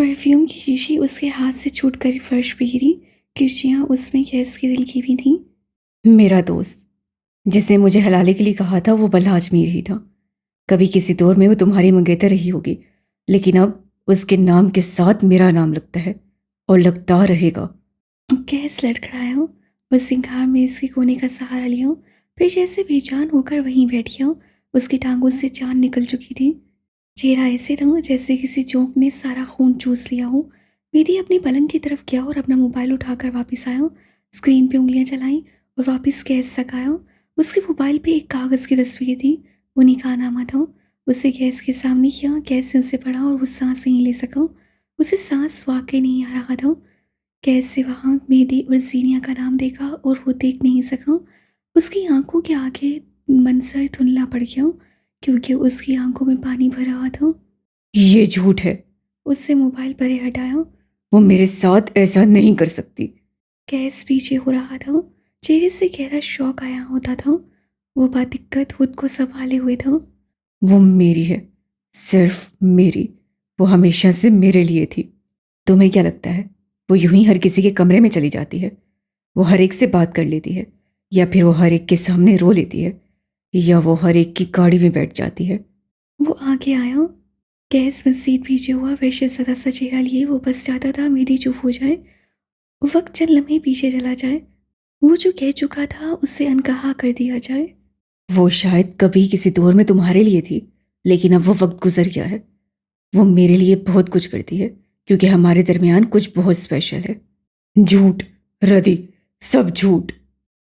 Perfume की शीशी उसके हाथ से छूटकर फर्श पे गिरी। किरचियाँ उसमें गैस के दिल की भी थीं। मेरा दोस्त जिसने मुझे हलाले के लिए कहा था वो भला अजमेर ही था। कभी किसी दौर में वो तुम्हारी मंगेतर रही होगी, लेकिन अब उसके नाम के साथ मेरा नाम लगता है और लगता रहेगा। गैस लड़खड़ाया। उसने घाम में इसके कोने का सहारा लिया, फिर जैसे बेजान होकर वहीं बैठ गया। उसकी टांगों से जान निकल चुकी थी। चेहरा ऐसे था जैसे किसी जोंक ने सारा खून चूस लिया हो। मेरी अपनी पलंग की तरफ गया और अपना मोबाइल उठाकर वापस आया। स्क्रीन पे उंगलियां चलाई और वापस गैस सकाया। उसके मोबाइल पे एक कागज़ की तस्वीर थी। वो निकाहनामा था। उसे गैस के सामने किया। गैस से उसे पढ़ा और वो सांस नहीं ले सका। उसे सांस वाकई नहीं आ रहा था। कैसे वहाँ मेहदी और जीनिया का नाम देखा और वो देख नहीं सका। उसकी आंखों के आगे मंजर धुंधला पड़ गया, क्योंकि उसकी आंखों में पानी भर रहा था। ये झूठ है। उससे मोबाइल परे हटाया। वो मेरे साथ ऐसा नहीं कर सकती। गैस पीछे हो रहा था। चेहरे से गहरा शौक आया होता था। वो बादिक्कत खुद को संभाले हुए था। वो मेरी है, सिर्फ मेरी। वो हमेशा से मेरे लिए थी। तुम्हें क्या लगता है वो यूं ही हर किसी के कमरे में चली जाती है? वो हर एक से बात कर लेती है, या फिर वो हर एक के सामने रो लेती है, या वो हर एक की गाड़ी में बैठ जाती है? वो आगे आया। गैस मजीद पीछे हुआ। वैसे सदा सा चेहरा लिए वो बस चाहता था मेरी चुप हो जाए, वक्त चंद लम्हे पीछे चला जाए, वो जो कह चुका था उसे अनकहा कर दिया जाए। वो शायद कभी किसी दौर में तुम्हारे लिए थी, लेकिन अब वो वक्त गुजर गया है। वो मेरे लिए बहुत कुछ करती है, क्योंकि हमारे दरमियान कुछ बहुत स्पेशल है। झूठ, रदी, सब झूठ।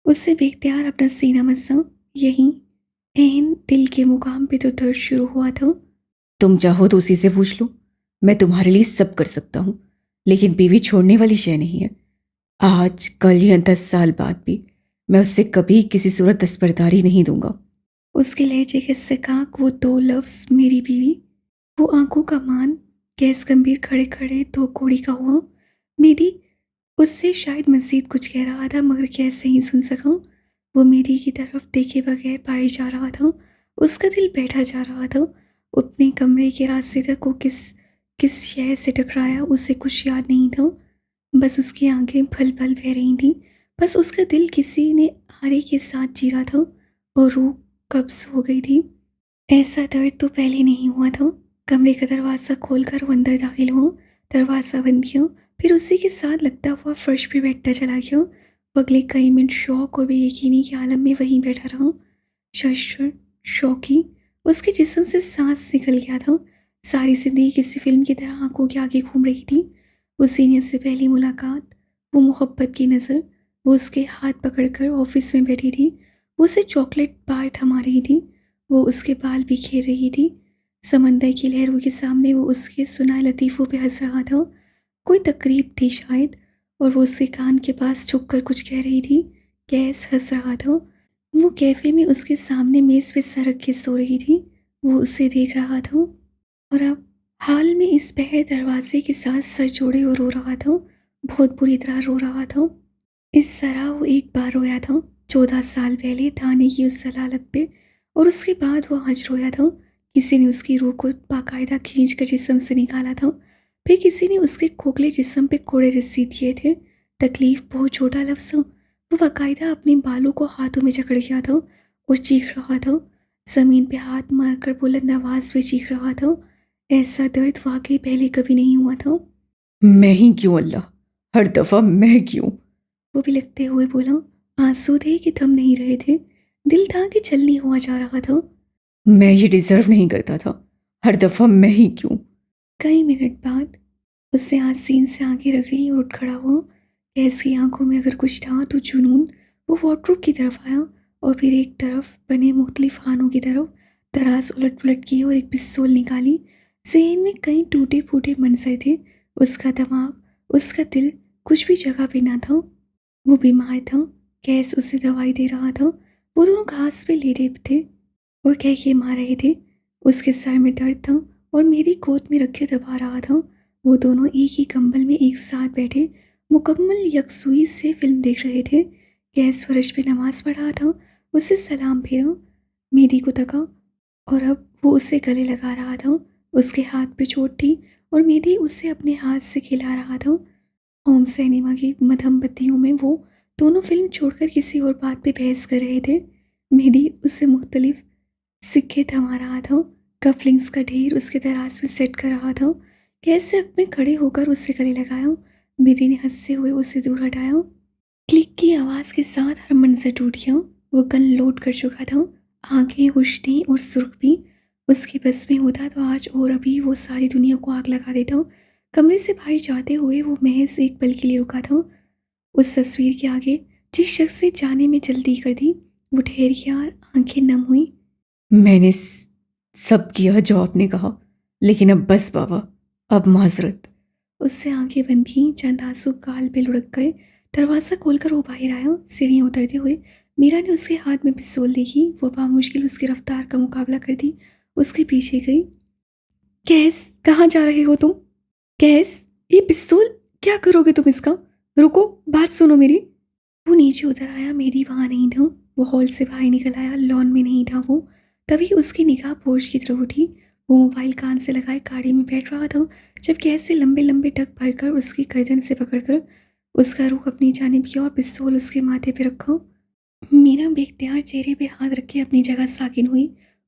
उससे बेख्तियार अपना सीना मसा। यहीं एहन दिल के मुकाम पे तो दर्द शुरू हुआ था। तुम चाहो तो उसी से पूछ लो। मैं तुम्हारे लिए सब कर सकता हूँ, लेकिन बीवी छोड़ने वाली शय नहीं है। आज कल या 10 साल बाद भी मैं उससे कभी किसी सूरत दस्तबरदारी नहीं दूंगा। उसके लहजे के सिकाक वो दो लफ्ज मेरी बीवी, वो आंखों का मान। गैस गंभीर खड़े खड़े दो कोड़ी का हुआ। मेरी उससे शायद मजीद कुछ कह रहा था, मगर कैसे ही सुन सका। वो मेरी की तरफ देखे बगैर बाहर जा रहा था। उसका दिल बैठा जा रहा था। अपने कमरे के रास्ते तक वो किस किस शहर से टकराया उसे कुछ याद नहीं था। बस उसकी आंखें पल पल बह रही थीं। बस उसका दिल किसी ने आरे के साथ जी रहा था और रूह कब्ज हो गई थी। ऐसा दर्द तो पहले नहीं हुआ था। कमरे का दरवाज़ा खोलकर वो अंदर दाखिल हुआ। दरवाज़ा बंद किया, फिर उसी के साथ लगता हुआ फर्श पे बैठता चला गया। वो अगले कई मिनट शौक और बेयकीनी के आलम में वहीं बैठा रहा। शशर शौकी उसके जिस्म से सांस निकल गया था। सारी जिंदगी किसी फिल्म की तरह आंखों के आगे घूम रही थी। वो सीनियर से पहली मुलाकात, वो मोहब्बत की नज़र, वो उसके हाथ पकड़कर ऑफिस में बैठी थी, वो उसे चॉकलेट बार थमा रही थी, वो उसके बाल बिखेर रही थी। समंदर की लहरों के सामने वो उसके सुनाए लतीफ़ों पे हंस रहा था। कोई तकरीब थी शायद, और वो उसके कान के पास झुककर कुछ कह रही थी। गैस हंस रहा था। वो कैफ़े में उसके सामने मेज़ पे सर रख के सो रही थी। वो उसे देख रहा था और अब हाल में इस बहर दरवाजे के साथ सर जोड़े और रो रहा था। बहुत बुरी तरह रो रहा था। इस तरह वो एक बार रोया था, 14 साल पहले थाने की उस जलालत पे, और उसके बाद वो आज रोया था। किसी ने उसकी रूह को बाकायदा खींच कर जिस्म से निकाला था। फिर किसी ने उसके खोखले जिस्म पे कोड़े रस्सी दिए थे। तकलीफ बहुत छोटा लफ्ज़ था। वो बाकायदा अपने बालों को हाथों में जकड़ गया था और चीख रहा था। ज़मीन पे हाथ मारकर बुलंद आवाज़ में चीख रहा था। ऐसा दर्द वाकई पहले कभी नहीं हुआ था। मैं ही क्यों अल्लाह, हर दफा मैं क्यों? वो बिलखते हुए बोला। आंसू थे कि थम नहीं रहे थे। दिल था कि चल नहीं हुआ जा रहा था। मैं ये डिजर्व नहीं करता था, हर दफा मैं ही क्यों? कई मिनट बाद उसने आसीन से आंखें रगड़ी और उठ खड़ा हुआ। कैसी आंखों में अगर कुछ था तो जुनून। वो वॉर्डरोब की तरफ आया और फिर एक तरफ बने मुख्तलिफ खानों की तरफ दराज उलट पुलट की और एक पिस्तौल निकाली। जहन में कई टूटे फूटे मंजर थे। उसका दिमाग, उसका दिल कुछ भी जगह पे ना था। वो बीमार था। गैस उसे दवाई दे रहा था। वो दोनों घास पे लेटे थे और कह के मार रहे थे। उसके सर में दर्द था और मेरी गोद में रखे दबा रहा था। वो दोनों एक ही कंबल में एक साथ बैठे मुकम्मल यकसुई से फिल्म देख रहे थे। गैस फर्श पे नमाज पढ़ रहा था। उससे सलाम फेरा, मेरी को तका, और अब वो उसे गले लगा रहा था। उसके हाथ पे चोट थी और मेहदी उसे अपने हाथ से खिला रहा था। होम सिनेमा की मध्यम बत्तियों में वो दोनों फिल्म छोड़कर किसी और बात पे बहस कर रहे थे। मेहदी उससे मुख्तलिफ सिक्के थमा रहा था, कफलिंग्स का ढेर उसके दराज में सेट कर रहा था। कैसे हक में खड़े होकर उससे गले लगाया। मेहदी ने हंसते हुए उसे दूर हटाया। क्लिक की आवाज़ के साथ हरमन से टूट गया। वो गन लोड कर चुका था, आंखें रोशनी और सुर्ख भी। उसके बस में होता तो आज और अभी वो सारी दुनिया को आग लगा देता। कमरे से बाहर जाते हुए वो महज एक पल के लिए रुका था। उस तस्वीर के आगे जिस शख्स ने जाने में जल्दी कर दी, वो ठहर गया, आंखें नम हुई। मैंने सब किया जो आपने कहा, लेकिन अब बस बाबा, अब माजरत। उससे आंखें बंद की, चंद आंसू गाल पे लुढ़क गए। दरवाज़ा खोलकर वो बाहर आया। सीढ़ियाँ उतरते हुए मीरा ने उसके हाथ में पिस्तौल देखी। वो बामुश्किल उसकी रफ्तार का मुकाबला करती उसके पीछे गई। कैस, कहाँ जा रहे हो तुम? कैस, ये पिस्तौल, क्या करोगे तुम इसका? रुको, बात सुनो मेरी। वो नीचे उतर आया। मेरी वहाँ नहीं था। वो हॉल से बाहर निकल आया। लॉन में नहीं था वो। तभी उसकी निगाह पोर्च की तरफ उठी। वो मोबाइल कान से लगाए गाड़ी में बैठ रहा था, जब कैसे लंबे लंबे टक भरकर उसकी गर्दन से पकड़कर उसका रुख अपनी जानिब किया और पिस्तौल उसके माथे पे रखा। मीरा बेख्तियार चेहरे पे हाथ रख के अपनी जगह साकिन हुई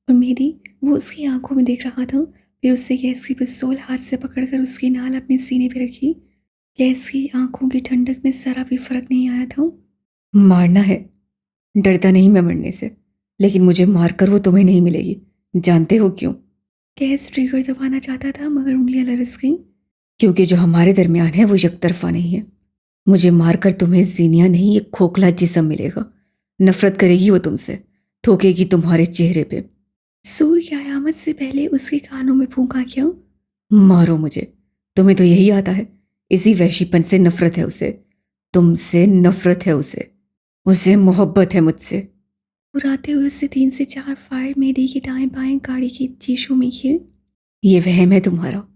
और मेहदी वो उसकी आंखों में देख रहा था। फिर उससे गैस की पिस्तौल हाथ से पकड़कर उसकी नाल अपने सीने पे रखी। गैस की आंखों की ठंडक में जरा भी फर्क नहीं आया था। मारना है, डरता नहीं मैं मरने से, लेकिन मुझे मारकर वो तुम्हें नहीं मिलेगी। जानते हो क्यों? गैस ट्रिगर दबाना चाहता था मगर उंगलियां लरस गईं। क्योंकि जो हमारे दरमियान है वो यकतरफा नहीं है। मुझे मारकर तुम्हें जीनिया नहीं, एक खोखला जिस्म मिलेगा। नफरत करेगी वो तुमसे, थूकेगी तुम्हारे चेहरे पे। सूर्य की आयामत से पहले उसके कानों में फूंका क्या। मारो मुझे, तुम्हें तो यही आता है। इसी वहशीपन से नफरत है उसे, तुमसे नफरत है उसे। उसे मोहब्बत है मुझसे। उड़ाते हुए उससे 3 से 4 फायर मेहदी के दाएं बाएं गाड़ी की शीशों में किए। ये वहम है तुम्हारा,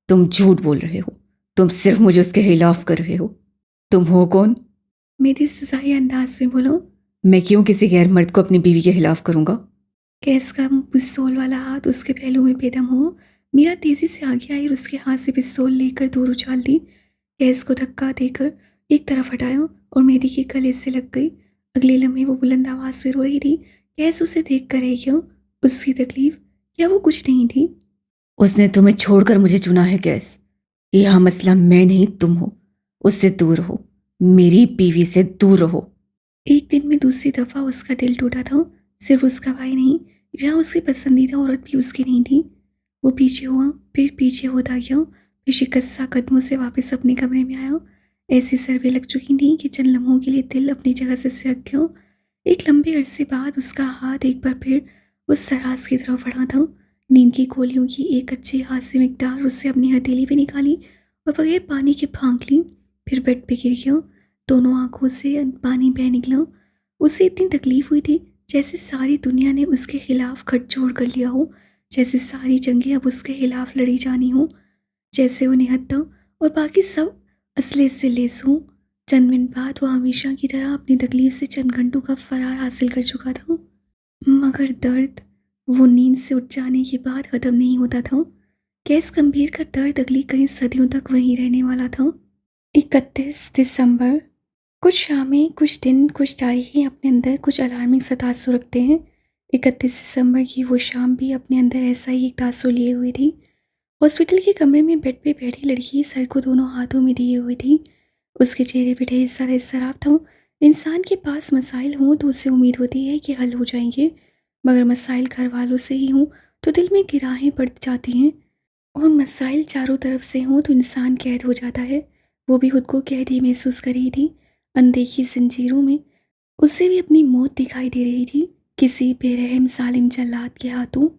तुम झूठ बोल रहे हो। तुम सिर्फ मुझे उसके खिलाफ कर रहे हो। तुम हो कौन? मेहदी सजाई अंदाज में बोलो। मैं क्यों किसी गैर मर्द को अपनी बीवी के खिलाफ करूंगा? गैस का पिस्तौल वाला हाथ उसके पहलू में बेदम हो। मीरा तेजी से आगे आई और उसके हाथ से पिस्तौल लेकर दूर उछाल दी। गैस को धक्का देकर एक तरफ हटाया और मेहदी के गले से लग गई। अगले लम्हे वो बुलंद आवाज से रो रही थी। गैस उसे देख कर रह गया। उसकी तकलीफ या वो कुछ नहीं थी। उसने तुम्हें छोड़कर मुझे चुना है गैस। यह मसला मैं नहीं तुम हो। उससे दूर रहो, मेरी बीवी से दूर रहो। एक दिन में दूसरी दफा उसका दिल टूटा था। सिर्फ उसका भाई नहीं, जहाँ उसकी पसंदीदा औरत भी उसकी नहीं थी। वो पीछे हुआ, फिर पीछे होता गया, फिर शिकस्ता कदमों से वापस अपने कमरे में आया। ऐसी सर्वे लग चुकी थी कि चंद लम्हों के लिए दिल अपनी जगह से सिरक गया। एक लंबे अरसे बाद उसका हाथ एक बार फिर उस सराज की तरफ बढ़ा था। नींद की गोलियों की एक अच्छी खासी मिकदार उससे अपनी हथेली पे निकाली और बगैर पानी के फांक ली। फिर बेड पे गिर गया। दोनों आंखों से पानी बह निकला। उसे इतनी तकलीफ हुई थी जैसे सारी दुनिया ने उसके खिलाफ गठजोड़ कर लिया हो, जैसे सारी जंगें अब उसके खिलाफ लड़ी जानी हो, जैसे वो निहत्था और बाकी सब असले से लेस हों। चंद मिनट बाद वो हमेशा की तरह अपनी तकलीफ से चंद घंटों का फरार हासिल कर चुका था। मगर दर्द वो नींद से उठ जाने के बाद ख़त्म नहीं होता था। गैस गंभीर का दर्द अगली कई सदियों तक वहीं रहने वाला था। 31 दिसंबर। कुछ शामें, कुछ दिन, कुछ तारीखें अपने अंदर कुछ अलार्मिंग सा तासुर रखते हैं। 31 दिसंबर की वो शाम भी अपने अंदर ऐसा ही एक तासुर लिए हुई थी। हॉस्पिटल के कमरे में बेड पे बैठी लड़की सर को दोनों हाथों में दिए हुई थी। उसके चेहरे पे ढेर सारा इसराफ था। इंसान के पास मसाइल हों तो उसे उम्मीद होती है कि हल हो जाएंगे, मगर मसाइल घर वालों से ही हों तो दिल में गिराहें पड़ जाती हैं। और मसाइल चारों तरफ से हों तो इंसान कैद हो जाता है। वो भी खुद को कैदी महसूस कर रही थी। अनदेखी जंजीरों में उसे भी अपनी मौत दिखाई दे रही थी, किसी बेरहम जालिम जल्लाद के हाथों।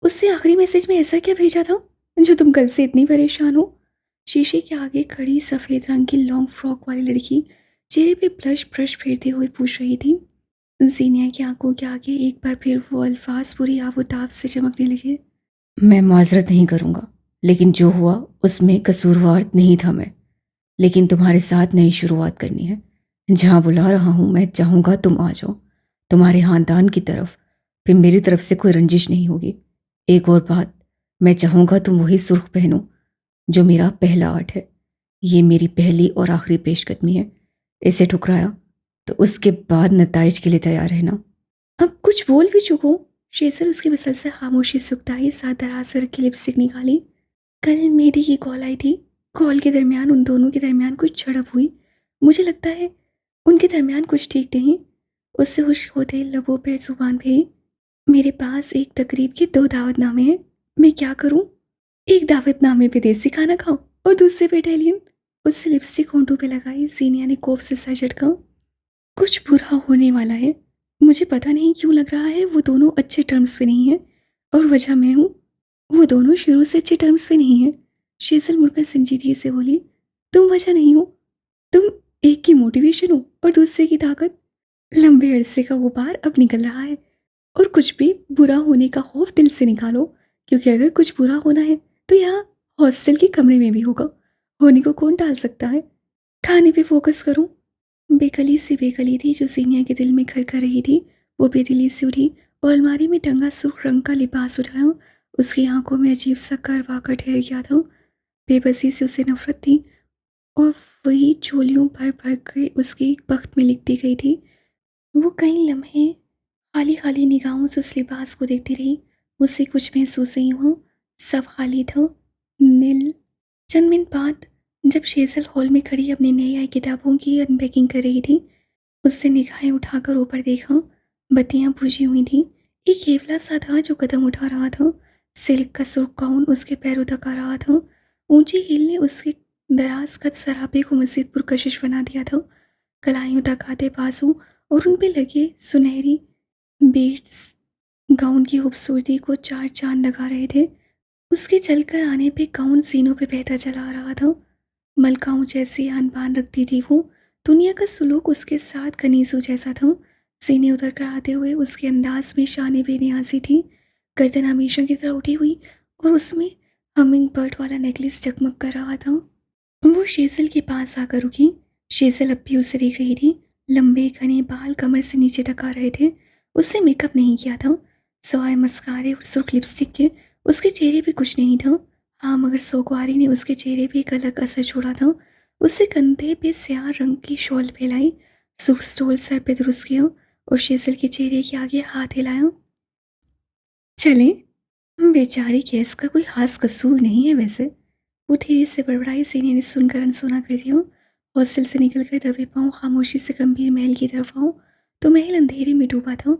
उससे आखिरी मैसेज में ऐसा क्या भेजा था जो तुम कल से इतनी परेशान हो? शीशे के आगे खड़ी सफ़ेद रंग की लॉन्ग फ्रॉक वाली लड़की चेहरे पे ब्लश ब्रश फेरते हुए पूछ रही थी। जीनिया की आंखों के आगे एक बार फिर वो अल्फाज पूरी आबोताब से चमकने लगे। मैं माजरत नहीं करूंगा, लेकिन जो हुआ उसमें कसूरवार नहीं था मैं। लेकिन तुम्हारे साथ नई शुरुआत करनी है। जहां बुला रहा हूं मैं, चाहूंगा तुम आ जाओ, तुम्हारे खानदान की तरफ। फिर मेरी तरफ से कोई रंजिश नहीं होगी। एक और बात, मैं चाहूंगा तुम वही सुर्ख पहनो जो मेरा पहला आर्ट है। ये मेरी पहली और आखिरी पेशकदमी है। इसे ठुकराया तो उसके बाद नताइज के लिए तैयार रहना। अब कुछ बोल भी चुको। शेजल उसकी वसल से खामोशी सुकताई, साथ दराज कर रखी लिपस्टिक निकाली। कल मेरी की कॉल आई थी। कॉल के दरमियान उन दोनों के दरमियान कुछ झड़प हुई। मुझे लगता है उनके दरमियान कुछ ठीक नहीं। उससे खुश्क होते लबों पर जुबान फेरी। मेरे पास एक तकरीब के 2 दावतनामे हैं। मैं क्या करूं? एक दावतनामे पे देसी खाना खाऊं और दूसरे पे इटालियन। उससे लिपस्टिक होंठों पे लगाई, सीनिया ने कोफ से सर झटका। कुछ बुरा होने वाला है। मुझे पता नहीं क्यों लग रहा है वो दोनों अच्छे टर्म्स पे नहीं हैं, और वजह मैं हूँ। वो दोनों शुरू से अच्छे टर्म्स पे नहीं हैं। शेजल मुड़कर संजीदगी से बोली, तुम वजह नहीं हो। तुम एक की मोटिवेशन हो और दूसरे की ताकत। लंबे अरसे का गुबार अब निकल रहा है, और कुछ भी बुरा होने का खौफ दिल से निकालो, क्योंकि अगर कुछ बुरा होना है तो यहाँ हॉस्टल के कमरे में भी होगा। होने को कौन टाल सकता है? खाने पे फोकस करूं। बेकली से बेकली थी जो सीनिया के दिल में घर कर रही थी। वो बेदिली से उठी और अलमारी में टंगा सुर्ख रंग का लिबास उठाया। उसकी आंखों में अजीब सा करवा कर ठहर गया था। बेबसी से उसे नफरत थी, और वही चोलियों भर भर के उसकी बख्त में लिखती गई थी। वो कई लम्हे खाली खाली निगाहों से उस लिबास को देखती रही। उसे कुछ महसूस नहीं हुआ। सब खाली था, नील। चंद मिनट बाद जब शेजल हॉल में खड़ी अपनी नई आई किताबों की अनपैकिंग कर रही थी, उससे निगाहें उठाकर ऊपर देखा। बत्तियां बुझी हुई थी। एक केवला सा था जो कदम उठा रहा था। सिल्क का सुर्ख गाउन उसके पैरों तक आ रहा था। ऊंची हील ने उसके दराज कद सरापे को मजीद पुरकशिश बना दिया था। कलाइयों तक आते बाजू और उन पे लगे सुनहरी बीड्स गाउन की खूबसूरती को 4 चांद लगा रहे थे। उसके चलकर आने पे गाउन सीनों पे बहता चला आ रहा था। मलकाओं जैसी आन बान रखती थी वो। दुनिया का सुलूक उसके साथ कनीसों जैसा था। सीने उतर कर आते हुए उसके अंदाज में शान बेनियाजी थी। गर्दन हमेशा की तरह उठी हुई, और उसमें हमिंग बर्ड वाला नेकलेस जगमग कर रहा था। वो शेजल के पास आकर रुकी। शेजल अब भी उसे देख रही थी। लंबे घने बाल कमर से नीचे तक आ रहे थे। उससे मेकअप नहीं किया था, सवाए मस्कारे और सुर्ख लिपस्टिक के। उसके चेहरे पे कुछ नहीं था। हाँ, मगर सोगवारी ने उसके चेहरे पे एक अलग असर छोड़ा था। उससे कंधे पे स्याह रंग की शॉल फैलाई, सुर्ख स्टोल सर पे दुरुस्त किया, और शेजल के चेहरे के आगे हाथ हिलाया। चले। बेचारी गैस का कोई खास कसूर नहीं है वैसे। वो धीरे से बड़बड़ाई। सीने ने सुनकर अनसुना कर दिया। हॉस्टल से निकलकर दबे पाँव खामोशी से गंभीर महल की तरफ आओ तो महल अंधेरे में डूबा था,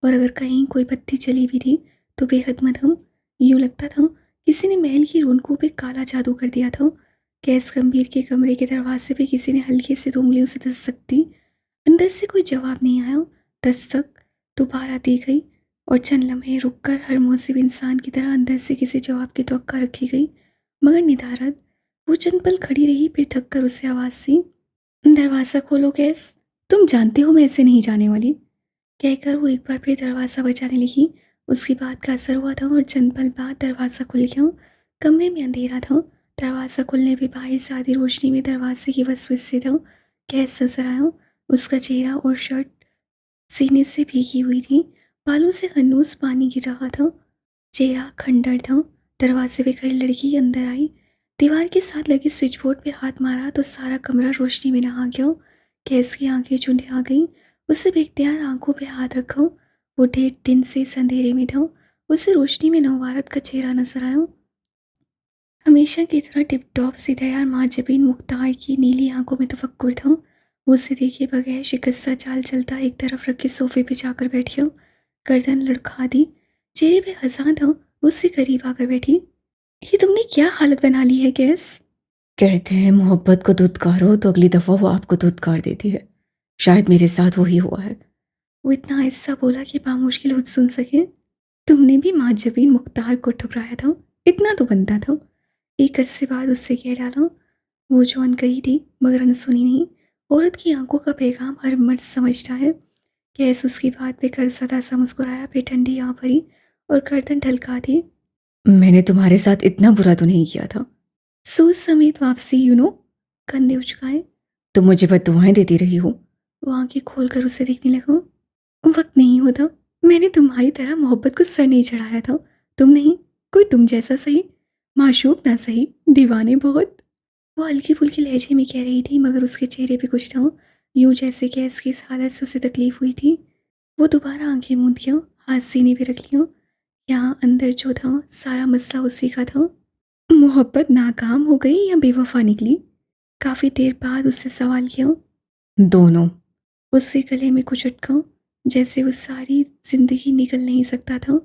और अगर कहीं कोई बत्ती चली भी थी तो बेहद मध्यम। यूं लगता था किसी ने महल की रौनकों पे काला जादू कर दिया था। गैस गंभीर के कमरे के दरवाजे पे किसी ने हल्के से 2 उंगलियों से दस्तक दी। अंदर से कोई जवाब नहीं आया। दस्तक दोबारा दी गई, और चंद लम्हे रुककर हर मुहसिब इंसान की तरह अंदर से किसी जवाब की तवक्का रखी गई, मगर निदारद। वो चंद पल खड़ी रही, फिर थक कर उसे आवाज़ सी, दरवाज़ा खोलो गैस। तुम जानते हो मैं ऐसे नहीं जाने वाली। कहकर वो एक बार फिर दरवाज़ा बजाने लगी। उसकी बात का असर हुआ था, और चंद पल बाद दरवाज़ा खुल गया। कमरे में अंधेरा था। दरवाज़ा खुलने पे बाहर से आधी रोशनी में दरवाजे की वसवस से था गैस नजर आया। उसका चेहरा और शर्ट सीने से भीगी हुई थी। बालों से हनूस पानी गिर रहा था। चेहरा खंडर था। दरवाजे पे खड़ी लड़की अंदर आई। दीवार के साथ लगे स्विच बोर्ड पे हाथ मारा तो सारा कमरा रोशनी में नहा गया। कैस की आंखें चुंधे आ गईं। उसे बेख्तियार आंखों पे हाथ रखा। वो 1.5 दिन से इस अंधेरे में था। उसे रोशनी में नववारत का चेहरा नजर आया। हमेशा की तरह टिप टॉप सी तैयार माँ जबीन मुख्तार की नीली आंखों में तफक्कुर था। वो उसे देखे बगैर शिकस्ता चाल चलता एक तरफ रखे सोफे पे जाकर बैठ गया। गर्दन लड़खा दी, चेहरे पे हंसा था। उससे करीब आकर बैठी। ये तुमने क्या हालत बना ली है गैस? कहते हैं मोहब्बत को धुतकारो तो अगली दफ़ा वो आपको धुतकार देती है। शायद मेरे साथ वही हुआ है। वो इतना ऐसा बोला कि बामुश्किल खुद सुन सके। तुमने भी माँ जबीन मुख्तार को ठुकराया था, इतना तो बनता था। एक अरसे बाद उससे कह डाला। वो जो अनकही थी मगर अनसुनी नहीं। औरत की आंखों का पैगाम हर मर्द समझता है। कैस उसकी बात पे कर सदा सा मुस्कुराया, फिर ठंडी आंख भरी और गर्दन ढलका दी। मैंने तुम्हारे साथ इतना बुरा तो नहीं किया था। सूज समेत वापसी, कंधे उचकाए। तुम मुझे बददुआएं देती रही हो। वो आंखें खोलकर उसे देखने लगा। वक्त नहीं होता। मैंने तुम्हारी तरह मोहब्बत को सर नहीं चढ़ाया था। तुम नहीं, कोई तुम जैसा सही। माशूक ना सही, दीवाने बहुत। वो हल्की फुल्की लहजे में कह रही थी, मगर उसके चेहरे पे कुछ था, यूं जैसे गैस की इस हालत से उसे तकलीफ हुई थी। वो दोबारा आंखें मूंद गया, हाथ सीने पे रख लिया। यहाँ अंदर जो था सारा मसला उसी का था। मोहब्बत नाकाम हो गई या बेवफा निकली? काफी देर बाद उससे सवाल किया। दोनों। उससे गले में कुछ अटका, जैसे वो सारी जिंदगी निकल नहीं सकता था।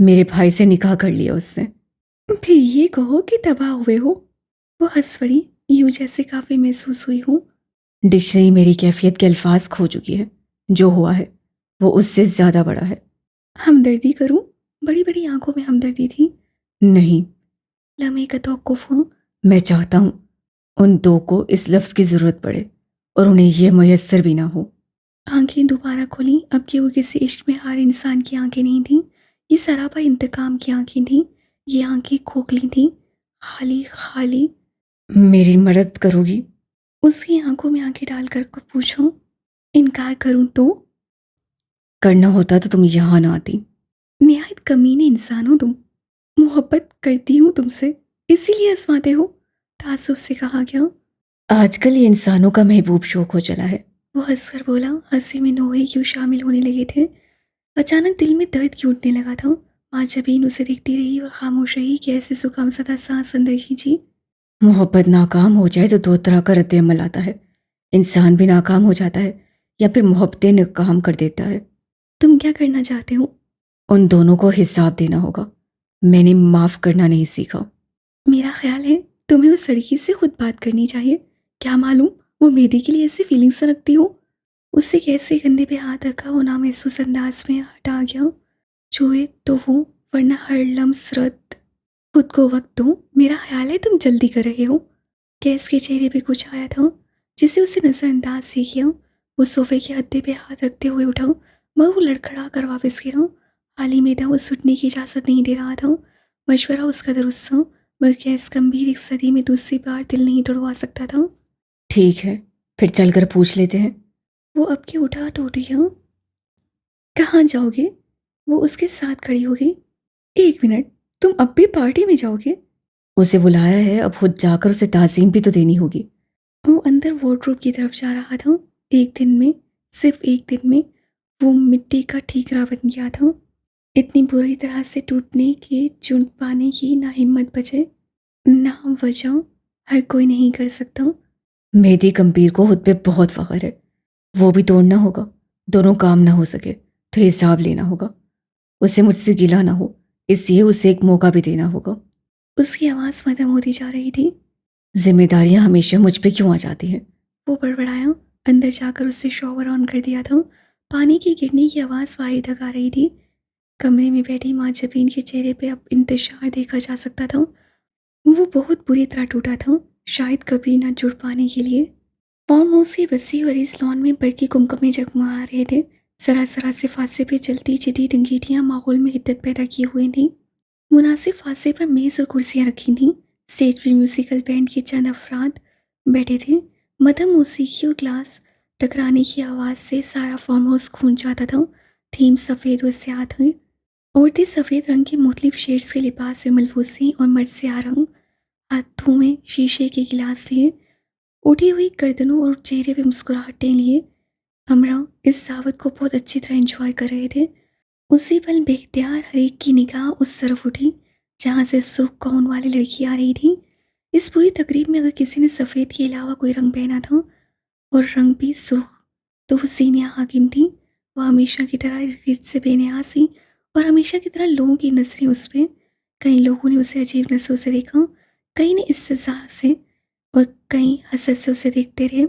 मेरे भाई से निकाह कर लिया उसने। फिर ये कहो कि तबाह हुए हो। वो हंस पड़ी, यूं जैसे काफी महसूस हुई हूँ। डिक्शनरी मेरी कैफियत के अल्फाज खो चुकी है। जो हुआ है वो उससे ज्यादा बड़ा है। हमदर्दी करूं? बड़ी बड़ी आंखों में हमदर्दी थी। नहीं, लम्हे का तौक़ुफ़ हुआ। मैं चाहता हूं उन दो को इस लफ्ज की जरूरत पड़े और उन्हें यह मयस्सर भी ना हो। आंखें दोबारा खोली, अब कि वो किसी इश्क में हार इंसान की आंखें नहीं थीं। ये सरापा इंतकाम की आंखें थीं। ये आंखें खोखली थीं, खाली खाली। मेरी मदद करोगी? उसकी आंखों में आंखें डालकर को पूछूं, इनकार करूं तो? करना होता तो तुम यहां ना आती। निहायत कमीने इंसान हो तुम। मोहब्बत करती हूँ तुमसे, इसीलिए आजमाते हो, तासुब से कहा गया। आजकल ये इंसानों का महबूब शौक हो चला है। वो हंसकर बोला, हंसी में नोहे क्यों शामिल होने लगे थे। अचानक दिल में दर्द क्यों उठने लगा था। माँ जबीन उसे देखती रही और खामोश रही कि ऐसे जुकाम सदा सांस अंदर खींची। मोहब्बत नाकाम हो जाए तो दो तरह का रद्द-ए-अमल आता है। इंसान भी नाकाम हो जाता है या फिर मोहब्बतें नाकाम कर देता है। तुम क्या करना चाहते हो? उन दोनों को हिसाब देना होगा। मैंने माफ करना नहीं सीखा। मेरा ख्याल है तुम्हें उस लड़की से खुद बात करनी चाहिए। क्या मालूम वो मेहदी के लिए ऐसी फीलिंग्स रखती हो। उससे कैसे कंधे पे हाथ रखा, वो नामहसूस अंदाज में हटा गया। छुए तो वो, वरना हर लम्स रद्द। खुद को वक्त दो, मेरा ख्याल है तुम जल्दी कर रहे हो। गैस के चेहरे पे कुछ आया था, जिसे उसे नजरअंदाज से किया। वो सोफे के हत्थे पे हाथ रखते हुए उठा, मगर वो लड़खड़ा कर वापस गिरा। हाली में था, वो सुटने की इजाज़त नहीं दे रहा था। मशवरा उसका दुरुस्त था, मगर गैस गंभीर एक सदी में दूसरी बार दिल नहीं तोड़वा सकता था। ठीक है, फिर चलकर पूछ लेते हैं। वो अब के उठा टूट गया। कहाँ जाओगे? वो उसके साथ खड़ी हो गई। एक मिनट, तुम अब भी पार्टी में जाओगे? उसे बुलाया है, अब खुद जाकर उसे ताज़ीम भी तो देनी होगी। वो अंदर वार्डरोब की तरफ जा रहा था। एक दिन में, सिर्फ एक दिन में, वो मिट्टी का ठीकरा बन गया था। इतनी बुरी तरह से टूटने की, चुन पाने की ना हिम्मत बचे, ना वजह। हर कोई नहीं कर सकता। मेहदी गंभीर को खुद पे बहुत फख्र है। वो भी तोड़ना होगा। दोनों काम ना हो सके तो हिसाब लेना होगा। उसे मुझसे गिला ना हो, इसलिए उसे एक मौका भी देना होगा। उसकी आवाज़ मध्यम होती जा रही थी। जिम्मेदारियां हमेशा मुझ पे क्यों आ जाती हैं? वो बड़बड़ाया। अंदर जाकर उससे शॉवर ऑन कर दिया था। पानी की गिरने की आवाज़ बाहर तक आ रही थी। कमरे में बैठी माँ जबीन के चेहरे पे अब इंतजार देखा जा सकता था। वो बहुत बुरी तरह टूटा था, शायद कभी ना जुड़ पाने के लिए। फार्म हाउस की वसी और इस लॉन में बरकी कुमकुमे जगमगा रहे थे। जरा जरा से फांसे पे चलती चिटी टंगीटियाँ माहौल में हिद्दत पैदा किए हुए थीं। मुनासिब फांसे पर मेज़ और कुर्सियाँ रखी थीं। स्टेज पे म्यूजिकल बैंड के चंद अफराद बैठे थे। मध्यम मौसीकी और ग्लास टकराने की आवाज़ से सारा फार्म हाउस गूंज जाता था। थीम सफ़ेद और स्याह थी। औरतें सफ़ेद रंग के मुख्तलिफ शेड्स के लिबास में मलबूस थीं और मर्द स्याह रंग, हाथों में शीशे के गिलास लिए, उठी हुई गर्दनों और चेहरे पे मुस्कुराहटें लिए। हमरा इस दावत को बहुत अच्छी तरह एंजॉय कर रहे थे। उसी पल बेख्तियार हर एक की निगाह उस तरफ उठी जहाँ से सुर्ख गाउन वाली लड़की आ रही थी। इस पूरी तकरीब में अगर किसी ने सफ़ेद के अलावा कोई रंग पहना था, और रंग भी सुर्ख, तो वो सीनिया हाकिम थी। वो हमेशा की तरह इर्द से बेनियाज थी और हमेशा की तरह लोगों की नज़रें उस पर। कई लोगों ने उसे अजीब नज़रों से देखा, कई ने इस्तेज़ा से और कई हसद से उसे देखते रहे।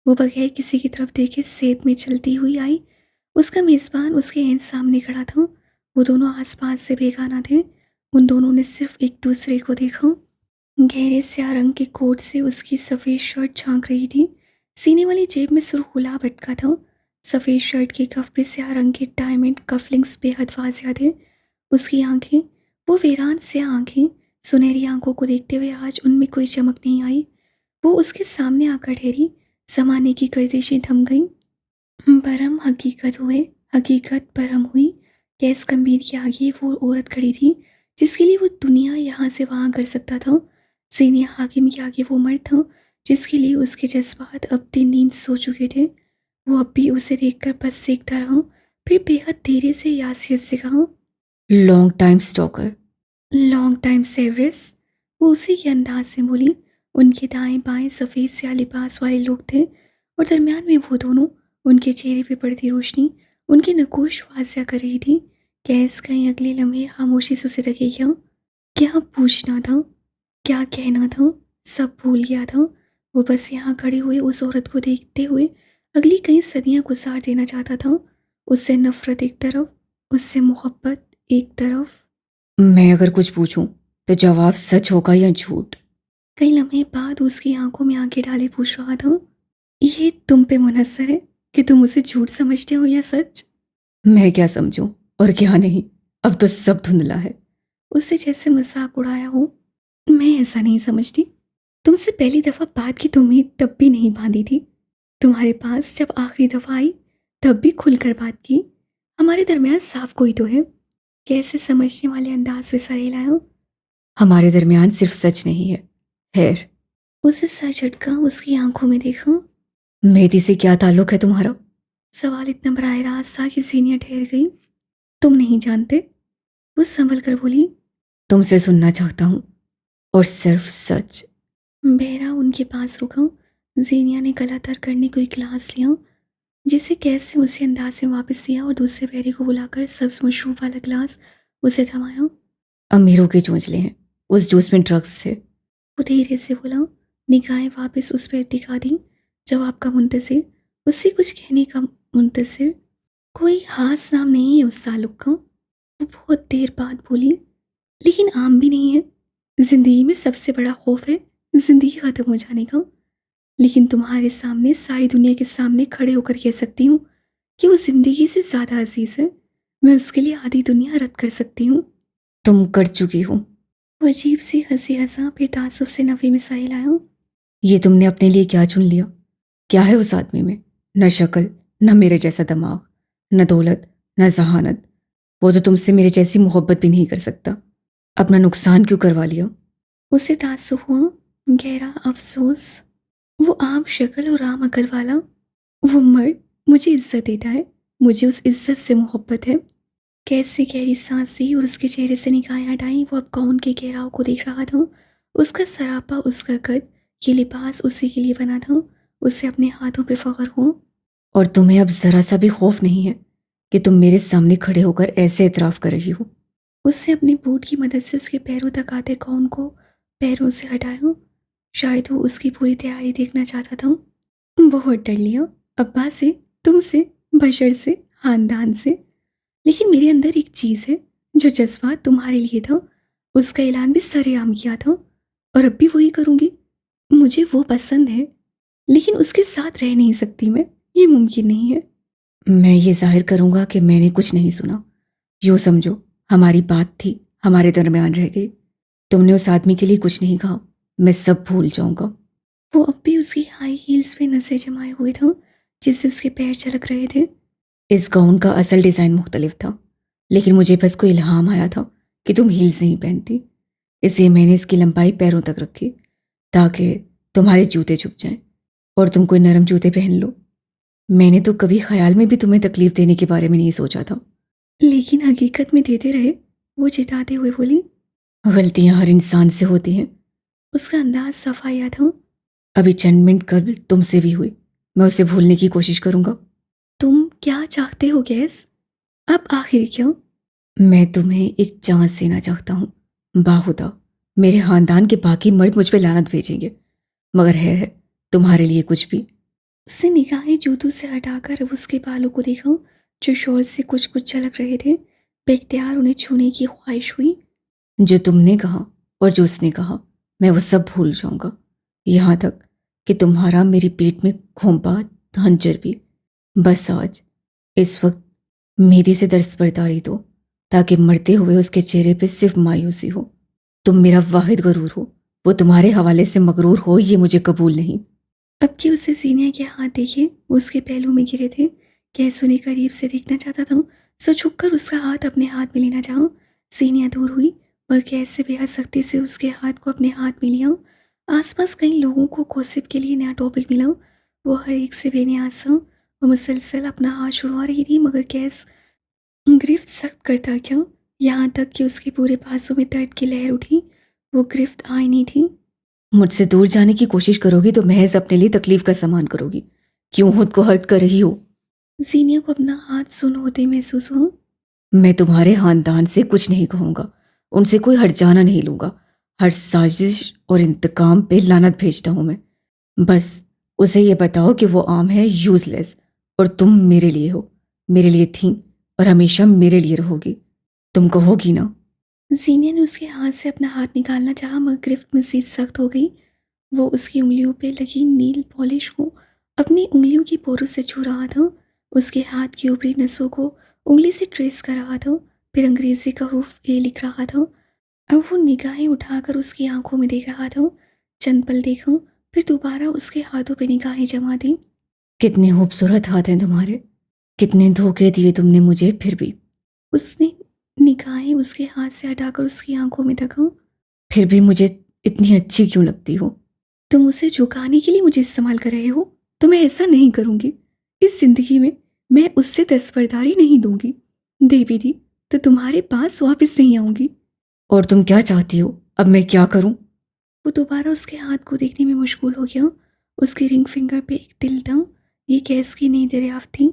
वो बगैर किसी की तरफ देखे सेद में चलती हुई आई। उसका मेज़बान उसके एन सामने खड़ा था। वो दोनों आसपास से बेगाना थे। उन दोनों ने सिर्फ एक दूसरे को देखा। गहरे स्याह रंग के कोट से उसकी सफ़ेद शर्ट झांक रही थी। सीने वाली जेब में सुर्ख गुलाब अटका था। सफ़ेद शर्ट के कफ पे स्याह रंग के डायमंड कफलिंग्स बेहद वाज़िया थे। उसकी आंखें, वो वीरान स्याह आंखें, सुनहरी आंखों को देखते हुए आज उनमें कोई चमक नहीं आई। वो उसके सामने आकर ठहरी। ज़माने की गर्दिशें थम गईं। भरम हकीकत हुए, हकीकत भरम हुई। गैस गंभीर के आगे वो औरत खड़ी थी जिसके लिए वो दुनिया यहाँ से वहाँ कर सकता था। सीनिया हाकिम के आगे वो मर्द था जिसके लिए उसके जज्बात अब दिन नींद सो चुके थे। वो अब भी उसे देखकर बस देखता रहा, फिर बेहद धीरे से यासियत से कहा, long time stalker. Long time Severus. वो उसी के अंदाज से बोली। उनके दाएं बाएं सफ़ेद स्याह लिबास वाले लोग थे और दरमियान में वो दोनों। उनके चेहरे पे पड़ती रोशनी उनकी नकोश वाजिया कर रही थी। गैस कहीं अगले लम्हे खामोशी से उसे लगे क्या पूछना था, क्या कहना था, सब भूल गया था। वो बस यहाँ खड़े हुए उस औरत को देखते हुए अगली कई सदियां गुजार देना चाहता था। उससे नफरत एक तरफ, उससे मोहब्बत एक तरफ। मैं अगर कुछ पूछूं तो जवाब सच होगा या झूठ? कई लम्हे बाद उसकी आंखों में आंखें डाले पूछ रहा था, ये तुम पे मुनहसर है कि तुम उसे झूठ समझते हो या सच। मैं क्या समझूं और क्या नहीं, अब तो सब धुंधला है। उससे जैसे मजाक उड़ाया हो। मैं ऐसा नहीं समझती। तुमसे पहली दफा बात की तुम्हें तब भी नहीं बांधी थी। तुम्हारे पास जब आखिरी दफा आई तब भी खुलकर बात की। हमारे दरमियान साफ कोई तो है। कैसे समझने वाले अंदाज से सर हिलाया। हमारे दरमियान सिर्फ सच नहीं है, खैर। उसे सर झटका, उसकी आंखों में देखा। मेहदी से क्या ताल्लुक है तुम्हारा? सवाल इतना बराह रास्त था कि सीनिया ठहर गई। तुम नहीं जानते, वो संभल कर बोली। तुमसे सुनना चाहता हूँ, और सिर्फ सच। बहरा उनके पास रुका। जीनिया ने गला तर करने कोई गिलास लिया, जिसे कैस से उसी अंदाज में वापस दिया और दूसरे बहरे को बुलाकर सब्ज मशरूब वाला गिलास उसे थमाया। अमीरों के चोंचले हैं, उस जूस में ड्रग्स थे। वो धीरे से बोला, निगाहें वापस उस पर टिका दी। जवाब का मुंतजिर, उससे कुछ कहने का मुंतजिर। कोई खास नाम नहीं है उस ताल्लुक का। वो बहुत देर बाद बोली, लेकिन आम भी नहीं है। जिंदगी में सबसे बड़ा खौफ है जिंदगी खत्म हो जाने का। लेकिन तुम्हारे सामने, सारी दुनिया के सामने खड़े होकर कह सकती हूँ कि वो जिंदगी से ज्यादा अजीज है। मैं उसके लिए आधी दुनिया रद्द कर सकती हूँ। तुम कर चुकी हो। वो अजीब सी हंसी हंसा, फिर तासुब से नफे में साहिल आया। ये तुमने अपने लिए क्या चुन लिया? क्या है उस आदमी में? न शक्ल, न मेरे जैसा दिमाग, न दौलत, न जहानत। वो तो तुमसे मेरे जैसी मोहब्बत भी नहीं कर सकता। अपना नुकसान क्यों करवा लिया? उसे तासुब हुआ, गहरा अफसोस। वो आम शक्ल और आम अकल वाला वो मर्द मुझे इज्जत देता है। मुझे उस इज्जत से मोहब्बत है। कैसे गहरी सांस ली और उसके चेहरे से निगाहें हटाई। वो अब गाउन के घेराव को देख रहा था। उसका सरापा, उसका कद, ये लिबास उसी के लिए बना था। उसे अपने हाथों पे फख्र हो। और तुम्हें अब जरा सा भी खौफ नहीं है कि तुम मेरे सामने खड़े होकर ऐसे इतराफ कर रही हो? उससे अपने बूट की मदद से उसके पैरों तक आते गाउन को पैरों से हटाया। शायद वो उसकी पूरी तैयारी देखना चाहता था। बहुत डर लिया अब्बा से, तुमसे, बशर से, खानदान से। लेकिन मेरे अंदर एक चीज़ है जो जज्बात तुम्हारे लिए था, उसका ऐलान भी सरेआम किया था और अब भी वही करूँगी। मुझे वो पसंद है, लेकिन उसके साथ रह नहीं सकती मैं। ये मुमकिन नहीं है। मैं ये जाहिर करूंगा कि मैंने कुछ नहीं सुना। यूँ समझो, हमारी बात थी, हमारे दरमियान रह गई। तुमने उस आदमी के लिए कुछ नहीं कहा, मैं सब भूल जाऊंगा। वो अब भी उसकी हाई हील्स पे नजर जमाए हुए था, जिससे उसके पैर चलक रहे थे। इस गाउन का असल डिज़ाइन मुख्तलिफ था, लेकिन मुझे बस कोई इल्हाम आया था कि तुम हील्स नहीं पहनती, इसलिए मैंने इसकी लंबाई पैरों तक रखी ताकि तुम्हारे जूते छुप जाएं और तुम कोई नरम जूते पहन लो। मैंने तो कभी ख्याल में भी तुम्हें तकलीफ देने के बारे में नहीं सोचा था। लेकिन हकीकत में देते रहे, वो चिताते हुए बोली। गलतियां हर इंसान से होती हैं। उसका अंदाज सफाया था। अभी चंद मिनट कबल तुमसे भी हुई, मैं उसे भूलने की कोशिश करूंगा। तुम क्या चाहते हो गैस? अब आखिर क्यों? मैं तुम्हें एक चांस देना चाहता हूँ। बाहुदा, मेरे खानदान के बाकी मर्द मुझ पे लानत भेजेंगे, मगर है तुम्हारे लिए कुछ भी। उससे निगाहें जूतों से हटाकर उसके बालों को देखा, जो शॉल से कुछ कुछ झलक रहे थे। बेख्तियार उन्हें छूने की ख्वाहिश हुई। जो तुमने कहा और जो उसने कहा, मैं वो सब भूल जाऊंगा, यहाँ तक कि तुम्हारा मेरी पेट में घोंपा हंजर भी। बस आज, इस वक्त मेरी से दर्स बरदारी दो, ताकि मरते हुए उसके चेहरे पे सिर्फ मायूसी हो। तुम मेरा वाहिद गरूर हो, वो तुम्हारे हवाले से मगरूर हो, ये मुझे कबूल नहीं। अब कि उसे सीनिया के हाथ देखे, वो उसके पहलू में गिरे थे। कैस उन्हें करीब से देखना चाहता था, सो झुककर उसका हाथ अपने हाथ में लेना चाहा। सीनिया दूर हुई, और कैसे बेहद से उसके हाथ को अपने हाथ में लिया। आसपास कई लोगों को गॉसिप के लिए नया टॉपिक मिला। वो हर एक से बेनियाज सा वो मुसलसल अपना हाथ छुड़वा रही थी, मगर कैस गिरफ्त सख्त करता क्या, यहाँ तक कि उसके पूरे बाजू में दर्द की लहर उठी। वो गिरफ्त आई नहीं थी। मुझसे दूर जाने की कोशिश करोगी तो महज अपने लिए तकलीफ का सामान करोगी। क्यों खुद को हर्ट कर रही हो? जीनिया को अपना हाथ सुन होते महसूस हुआ। मैं तुम्हारे खानदान से कुछ नहीं कहूँगा, उनसे कोई हट जाना नहीं लूँगा। हर साजिश और इंतकाम पे लानत भेजता हूँ मैं। बस उसे ये बताओ कि वो आम है, यूजलेस, और तुम मेरे लिए हो, मेरे लिए थी और हमेशा मेरे लिए रहोगी। तुम कहोगी ना? जीनिया ने उसके हाथ से अपना हाथ निकालना चाहा, मगर गिरफ्त मजीद सख्त हो गई। वो उसकी उंगलियों पे लगी नील पॉलिश को अपनी उंगलियों की पोरों से छू रहा था। उसके हाथ की ऊपरी नसों को उंगली से ट्रेस कर रहा था, फिर अंग्रेजी का हुर्फ ए लिख रहा था। अब वो निगाहें उठाकर उसकी आंखों में देख रहा था। चंद पल देखा, फिर दोबारा उसके हाथों पे निगाहें जमा दी। कितने खूबसूरत हाथ हैं तुम्हारे, कितने धोखे दिए तुमने मुझे, फिर भी। उसने निगाहें उसके हाथ से हटाकर उसकी आंखों में देखा। फिर भी मुझे इतनी अच्छी क्यों लगती हो? तुम उसे झुकाने के लिए मुझे इस्तेमाल कर रहे हो, तो मैं ऐसा नहीं करूंगी। इस जिंदगी में मैं उससे दस्तबरदारी नहीं दूंगी। दे भी दी तो तुम्हारे पास वापस नहीं आऊंगी। और तुम क्या चाहती हो? अब मैं क्या करूं? वो दोबारा उसके हाथ को देखने में मशगूल हो गया। उसके रिंग फिंगर पे एक दिल था। ये कैस की नई दरियाफ्त थी।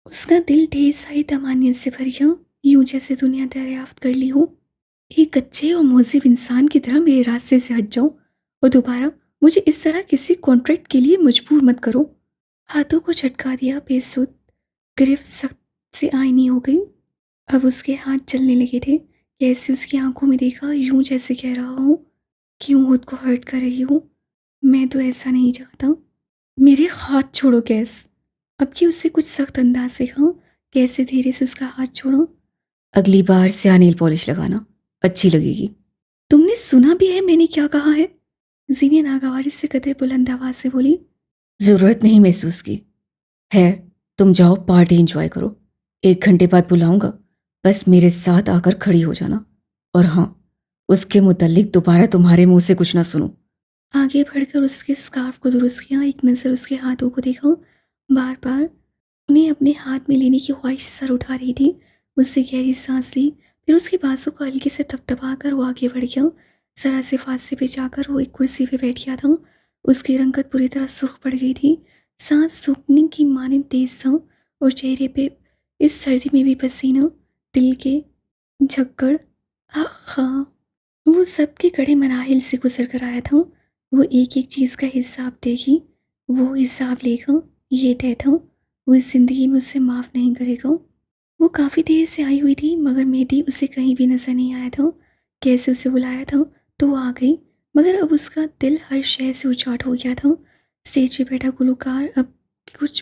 उसका दिल ढेर सारी तमानियत से भर गया, यूं जैसे दुनिया दरियाफ्त कर ली हो। एक अच्छे और मोहसिब इंसान की तरह मेरे रास्ते से हट जाओ और दोबारा मुझे इस तरह किसी कॉन्ट्रैक्ट के लिए मजबूर मत करो। हाथों को झटका दिया, बेसुध गिरफ्त सख्त से आईनी हो गई। अब उसके हाथ चलने लगे थे। कैसे उसकी आंखों में देखा, यूं जैसे कह रहा हो, क्यों खुद को हर्ट कर रही हूँ? मैं तो ऐसा नहीं चाहता। मेरे हाथ छोड़ो कैस। अब कि उससे कुछ सख्त अंदाज से कहा। कैसे धीरे से उसका हाथ छोड़ो। अगली बार स्याह नेल पॉलिश लगाना, अच्छी लगेगी। तुमने सुना भी है मैंने क्या कहा है? जीनिया नागवारी से कदर बुलंद आवाज से बोली। जरूरत नहीं महसूस की। है, तुम जाओ पार्टी एंजॉय करो। 1 घंटे बाद बुलाऊंगा, बस मेरे साथ आकर खड़ी हो जाना। और हाँ, उसके मुतल्लिक दोबारा तुम्हारे मुंह से कुछ ना सुनूं। आगे बढ़कर उसके स्कार्फ को दुरुस्त किया, एक नज़र उसके हाथों को देखा। बार बार उन्हें अपने हाथ में लेने की ख्वाहिश सर उठा रही थी। उससे गहरी सांस ली, फिर उसके बाजू को हल्के से थपथपा कर वो आगे बढ़ गया। जरा से फांसी पे जाकर वो एक कुर्सी पे बैठ गया था। उसकी रंगत पूरी तरह सुर्ख पड़ गई थी। सांस सूखने की मानंद तेज था और चेहरे पे इस सर्दी में भी पसीना, दिल के झक्कड़। हाँ, वो सबके कड़े मराहिल से गुजर कर आया था। वो एक एक चीज़ का हिसाब देगी, वो हिसाब लेगा, ये तय था। वो इस जिंदगी में उसे माफ़ नहीं करेगा। वो काफ़ी देर से आई हुई थी, मगर मेहदी उसे कहीं भी नजर नहीं आया था। कैसे उसे बुलाया था तो वो आ गई, मगर अब उसका दिल हर शय से उचाट हो गया था। स्टेज पे बैठा गुलकार अब कुछ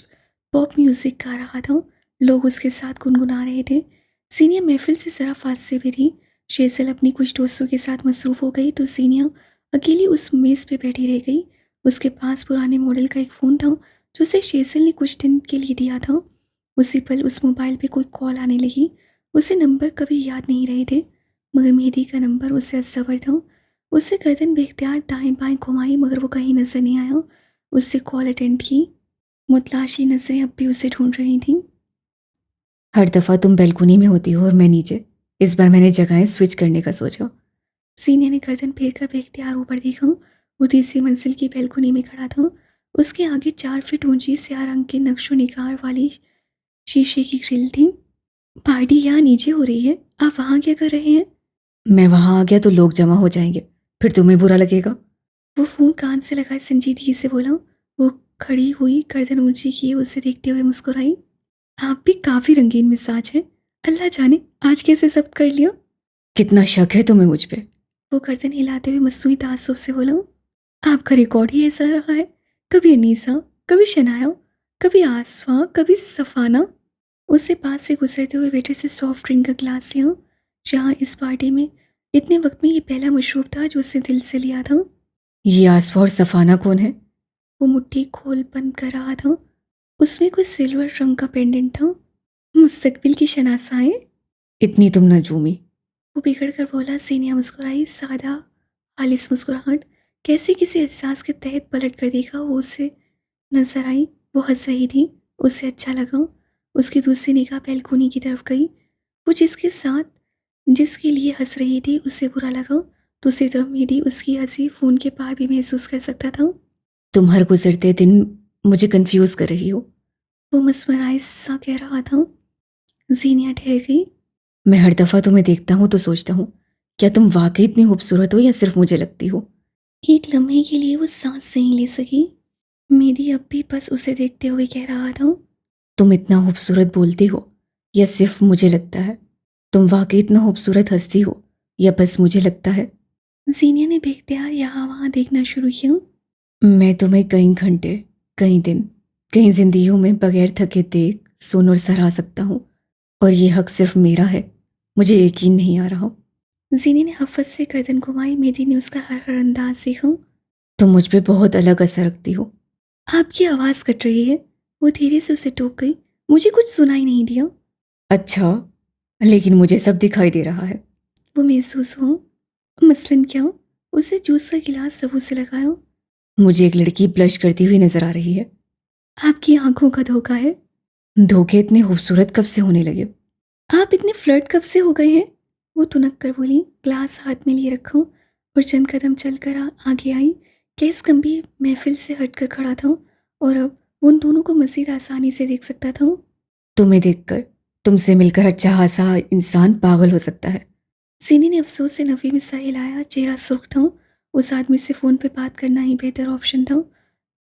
पॉप म्यूजिक गा रहा था। लोग उसके साथ गुनगुना रहे थे। सीनिया महफिल से ज़रा फासले पे थी। शेसल अपनी कुछ दोस्तों के साथ मसरूफ़ हो गई तो सीनिया अकेली उस मेज़ पे बैठी रह गई। उसके पास पुराने मॉडल का एक फ़ोन था जो उसे शेसल ने कुछ दिन के लिए दिया था। उसी पल उस मोबाइल पे कोई कॉल आने लगी। उसे नंबर कभी याद नहीं रहे थे, मगर मेहदी का नंबर उससे अज्जबर था। उससे गर्दन बेख्तियार दाएं बाएं घुमाई, मगर वो कहीं नजर नहीं आया। उससे कॉल अटेंड की। मुतलाशी नजरें अब भी उसे ढूंढ रही थीं। हर दफ़ा तुम बैल्कनी में होती हो और मैं नीचे। इस बार मैंने जगहें स्विच करने का सोचा। सीनिया ने गर्दन फेर कर बेख्तियार ऊपर देखा। वो तीसरी मंजिल की बैल्कनी में खड़ा था। उसके आगे 4 फीट ऊंची स्याह रंग के नक्शो निगार वाली शीशे की ग्रिल थी। पार्टी यहाँ नीचे हो रही है, आप वहाँ क्या कर रहे हैं? मैं वहां आ गया तो लोग जमा हो जाएंगे, फिर तुम्हें बुरा लगेगा। वो फ़ोन कान से लगाए संजीदगी से बोला। वो खड़ी हुई, गर्दन ऊंची किए उसे देखते हुए मुस्कुराई। आप भी काफ़ी रंगीन मिजाज हैं। अल्लाह जाने आज कैसे जब्त कर लिया। कितना शक है तुम्हें मुझ पे? वो गर्दन हिलाते हुए मसनूई तासुब से बोला। आपका रिकॉर्ड ही ऐसा रहा है। कभी अनीसा, कभी शनाया, कभी आसफा, कभी सफाना। उससे पास से गुजरते हुए वेटर से सॉफ्ट ड्रिंक का ग्लास लिया। जहाँ इस पार्टी में इतने वक्त में ये पहला मशरूब था जो उसने दिल से लिया था। ये आसफा और सफाना कौन है? वो मुट्ठी खोल बंद कर रहा था। उसमें कुछ सिल्वर रंग का पेंडेंट था। मुस्तकबिल की शनासाएं। इतनी तुम नजूमी। वो बिगड़ कर बोला। सीनिया मुस्कुराई, सादा खालिस मुस्कुराहट। कैसे किसी एहसास के तहत पलट कर देखा, वो उसे नजर आई। वो हंस रही थी, उसे अच्छा लगा। उसकी दूसरी निगाह बैल्कनी की तरफ गई। वो जिसके लिए हंस रही थी उसे बुरा लगा। दूसरी तरफ मेरी उसकी हंसी फोन के पार भी महसूस कर सकता था। तुम हर गुजरते दिन मुझे कंफ्यूज कर रही हो। वो मुस्कुराए सा कह रहा था। जीनिया ठहर गई। मैं हर दफा तुम्हें देखता हूँ तो सोचता हूँ, क्या तुम वाकई इतनी खूबसूरत हो या सिर्फ मुझे लगती हो। एक लम्हे के लिए वो सांस नहीं ले सकी। मेरी अब भी बस उसे देखते हुए कह रहा था। तुम इतना खूबसूरत बोलती हो या सिर्फ मुझे लगता है। तुम वाकई इतना खूबसूरत हंसती हो या बस मुझे लगता है। जीनिया ने बेख्तियार यहाँ वहाँ देखना शुरू किया। मैं तुम्हें कई घंटे, कई दिन, कई जिंदगियों में बगैर थके देख, सुन और सराह सकता हूँ, और ये हक सिर्फ मेरा है। मुझे यकीन नहीं आ रहा। जीनिया ने हफ्फत से गर्दन घुमाई। मेरी ने उसका हर हर अंदाज देखा। तुम मुझ पे बहुत अलग असर रखती हो। आपकी आवाज़ कट रही है। वो धीरे से उसे टोक गई। मुझे कुछ सुनाई नहीं दिया। अच्छा, लेकिन मुझे सब दिखाई दे रहा है। वो महसूस हुआ। मसलन क्या? उसे जूस का गिलास सबूत से लगाया। मुझे एक लड़की ब्लश करती हुई नजर आ रही है। आपकी आंखों का धोखा है। धोखे इतने खूबसूरत कब से होने लगे। आप इतने फ्लर्ट कब से हो गए हैं? वो तुनक कर बोली। ग्लास हाथ में लिए रखा और चंद कदम चलकर आगे आई। केस गंभीर महफिल से हटकर खड़ा था और अब उन दोनों को मजीद आसानी से देख सकता था। तुम्हें देखकर, तुमसे मिलकर अच्छा खासा इंसान पागल हो सकता है। सीनी ने अफसोस से नफी में सर हिलाया। चेहरा सुर्ख था। उस आदमी से फ़ोन पे बात करना ही बेहतर ऑप्शन था,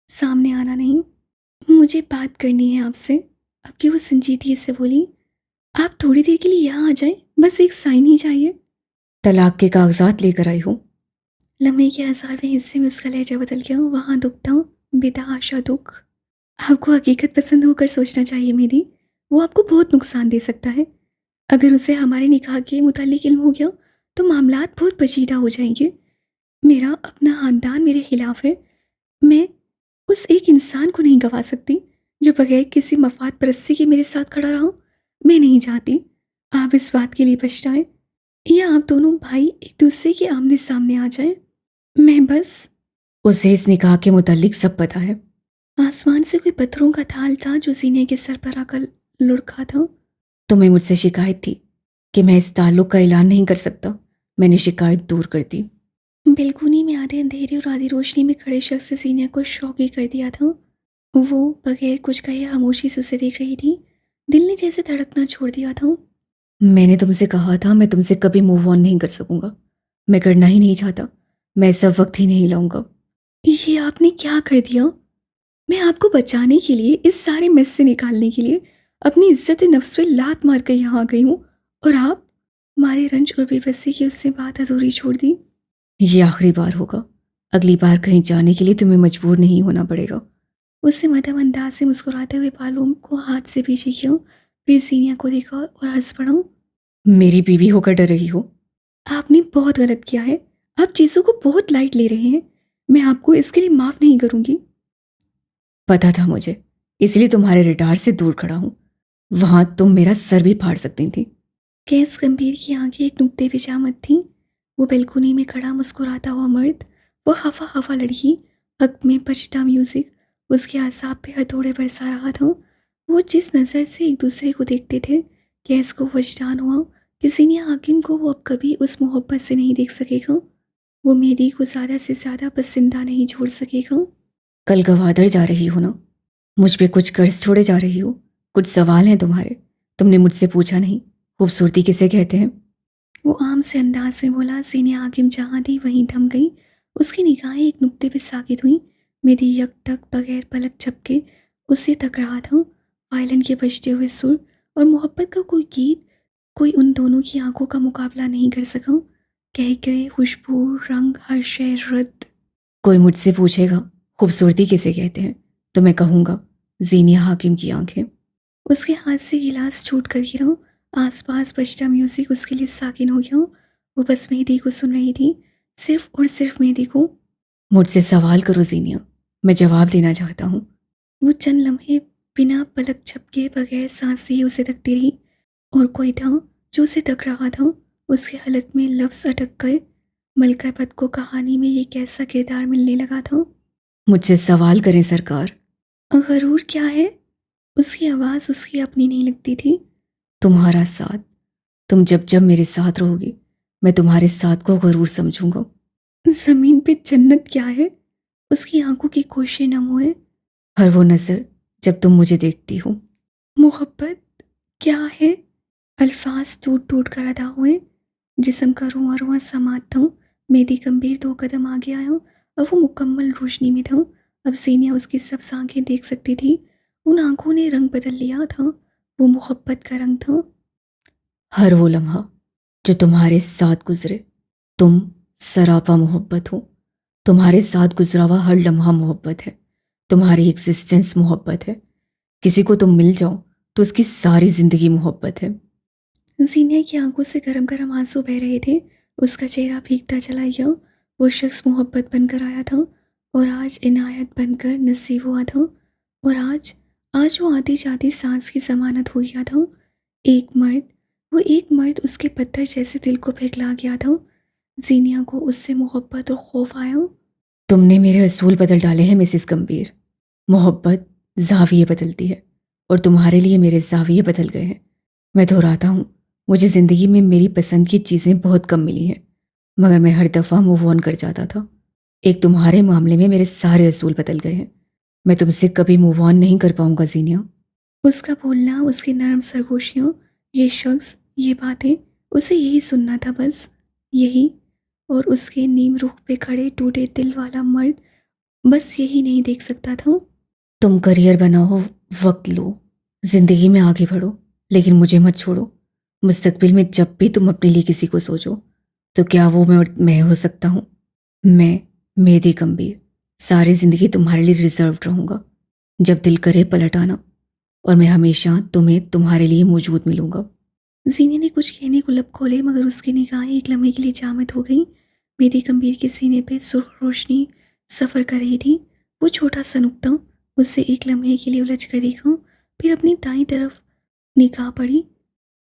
सामने आना नहीं। मुझे बात करनी है आपसे। अब की वो संजीदगी से बोली। आप थोड़ी देर के लिए यहाँ आ जाएं, बस एक साइन ही चाहिए। तलाक के कागजात लेकर आई हूँ। लम्हे के 1000वें हिस्से में उसका लहजा बदल गया। वहाँ दुख था, बेतहाशा दुख। आपको हकीकत पसंद होकर सोचना चाहिए मेरी। वो आपको बहुत नुकसान दे सकता है। अगर उसे हमारे निकाह के मुतालिक इल्म हो गया तो मामलात बहुत पेचीदा हो जाएंगे। मेरा अपना खानदान मेरे खिलाफ है। मैं उस एक इंसान को नहीं गवा सकती जो बगैर किसी मफाद परस्ती के मेरे साथ खड़ा रहा। मैं नहीं चाहती आप इस बात के लिए पछताएं या आप दोनों भाई एक दूसरे के आमने सामने आ जाएं। मैं बस। उसे इस निकाह के मुतालिक सब पता है। आसमान से कोई पत्थरों का थाल था जो सीने के सर पर आकर लुढ़का था। तुम्हें मुझसे शिकायत थी कि मैं इस ताल्लुक का ऐलान नहीं कर सकता। मैंने शिकायत दूर कर दी। बेलकुनी में आधे अंधेरे और आधी रोशनी में खड़े शख्स से सीने को शौकी कर दिया था। वो बगैर कुछ कहे खामोशी से उसे देख रही थी। दिल ने जैसे धड़कना छोड़ दिया था। मैंने तुमसे कहा था मैं तुमसे कभी मूव ऑन नहीं कर सकूंगा। मैं करना ही नहीं चाहता। मैं सब वक्त ही नहीं लाऊंगा। ये आपने क्या कर दिया? मैं आपको बचाने के लिए, इस सारे मेस से निकालने के लिए अपनी इज्जत नफ्स पे लात मार कर यहाँ आ गई हूँ, और आप मारे रंज और बेबसी की उससे बात अधूरी छोड़ दी। ये आखिरी बार होगा। अगली बार कहीं जाने के लिए तुम्हें मजबूर नहीं होना पड़ेगा। उससे मध्यम अंदाज से मुस्कुराते हुए बालों को हाथ से पीछे किया। फिर सीनिया को देखा और हंस पड़ा। मेरी बीवी होकर डर रही हो। आपने बहुत गलत किया है। आप चीज़ों को बहुत लाइट ले रहे हैं। मैं आपको इसके लिए माफ़ नहीं करूंगी। पता था मुझे, इसलिए तुम्हारे रडार से दूर खड़ा हूं। वहां तुम मेरा सर भी फाड़ सकती थी। कैस गंभीर की आंखें एक नुक्ते पे जामद थीं। वो बेलकुनी में खड़ा मुस्कुराता हुआ मर्द, वो हवा हवा लड़की, हक में बजता म्यूजिक उसके आसाब पे हथौड़े बरसा रहा था। वो जिस नज़र से एक दूसरे को देखते थे, कैस को वजदान हुआ कि सीनिया हाकिम को वो अब कभी उस मोहब्बत से नहीं देख सकेगा। वो मेरी को ज़्यादा से ज़्यादा पसंदा नहीं छोड़ सकेगा। कल गवादर जा रही हो ना। मुझ पे कुछ कर्ज छोड़े जा रही हो। कुछ सवाल हैं तुम्हारे। तुमने मुझसे पूछा नहीं, खूबसूरती किसे कहते हैं। वो आम से अंदाज में बोला। सीनिया हाकिम जहाँ थी वहीं थम गई। उसकी निगाहें एक नुक्ते पे साकित हुई। मेरी यकटक बगैर पलक झपके उससे तक रहा था। वायलिन के बजते हुए सुर और मोहब्बत का कोई गीत, कोई उन दोनों की आंखों का मुकाबला नहीं कर सका। कह गए खुशबू, रंग, हर शय रद्द। कोई मुझसे पूछेगा खूबसूरती किसे कहते हैं, तो मैं कहूँगा जीनिया हाकिम की आंखें। उसके हाथ से गिलास छूट कर गिरा। आसपास बजता म्यूजिक उसके लिए साकिन हो गया। वो बस मेहदी को सुन रही थी, सिर्फ और सिर्फ मेहदी को। मुझसे सवाल करो जीनिया, मैं जवाब देना चाहता हूँ। वो चंद लम्हे बिना पलक झपके बगैर सांस लिए उसे तकती रही, और कोई था जो उसे तक रहा था। उसके हलक में लफ्ज़ अटक गए। मलका बद को कहानी में ये कैसा किरदार मिलने लगा था? मुझसे सवाल करें सरकार। गरूर क्या है? उसकी आवाज़ उसकी अपनी नहीं लगती थी। तुम्हारा साथ। तुम जब जब मेरे साथ रहोगी, मैं तुम्हारे साथ को गरूर समझूंगा। ज़मीन पे जन्नत क्या है? उसकी आंखों की कोशिश नम हुए। हर वो नज़र जब तुम मुझे देखती हो। मोहब्बत क्या है? अल्फाज टूट टूट कर अदा हुए। जिस्म का रुआं रुआं समात था। मेहदी गंभीर 2 कदम आगे आया। अब वो मुकम्मल रोशनी में था। अब सीनिया उसकी सब आंखें देख सकती थी। उन आंखों ने रंग बदल लिया था। वो मोहब्बत का रंग था। हर वो लम्हा जो तुम्हारे साथ गुजरे, तुम सरापा मोहब्बत हो। तुम्हारे साथ गुजरा हुआ हर लम्हा मोहब्बत है। तुम्हारी एग्जिस्टेंस मोहब्बत है। किसी को तुम मिल जाओ तो उसकी सारी जिंदगी मोहब्बत है। जीनिया की आंखों से गरम गरम आंसू बह रहे थे। उसका चेहरा भीगता चला गया। वो शख्स मोहब्बत बनकर आया था और आज इनायत बनकर नसीब हुआ था। और आज आज वो आती जाती सांस की जमानत हो गया था। एक मर्द, वो एक मर्द उसके पत्थर जैसे दिल को पिघला गया था। जीनिया को उससे मोहब्बत और खौफ आया। तुमने मेरे असूल बदल डाले हैं मिसिस गंभीर। मोहब्बत जाविये बदलती है और तुम्हारे लिए मेरे जाविये बदल गए हैं। मैं दोहराता हूँ, मुझे ज़िंदगी में मेरी पसंद की चीज़ें बहुत कम मिली हैं, मगर मैं हर दफ़ा मूव ऑन कर जाता था। एक तुम्हारे मामले में मेरे सारे असूल बदल गए हैं। मैं तुमसे कभी मूव ऑन नहीं कर पाऊंगा जीनिया। उसका बोलना, उसकी नरम सरगोशियाँ, ये शख्स, ये बातें, उसे यही सुनना था बस, यही। और उसके नीम रुख पे खड़े टूटे दिल वाला मर्द बस यही नहीं देख सकता था। तुम करियर बनाओ, वक्त लो, ज़िंदगी में आगे बढ़ो, लेकिन मुझे मत छोड़ो। मुस्तकबिल में जब भी तुम अपने लिए किसी को सोचो, तो क्या वो मैं हो सकता हूँ? मैं, मेहदी गंभीर, सारी ज़िंदगी तुम्हारे लिए रिजर्व रहूँगा। जब दिल करे पलट आना, और मैं हमेशा तुम्हें तुम्हारे लिए मौजूद मिलूंगा। जीने ने कुछ कहने को लब खोले मगर उसकी निगाहें एक लम्हे के लिए जामद हो गईं। मेरी गंभीर के सीने पे सुर्ख रोशनी सफ़र कर रही थी। वो छोटा सा नुक्ता उससे एक लम्हे के लिए उलझ कर देखा, फिर अपनी दाईं तरफ निगाह पड़ी।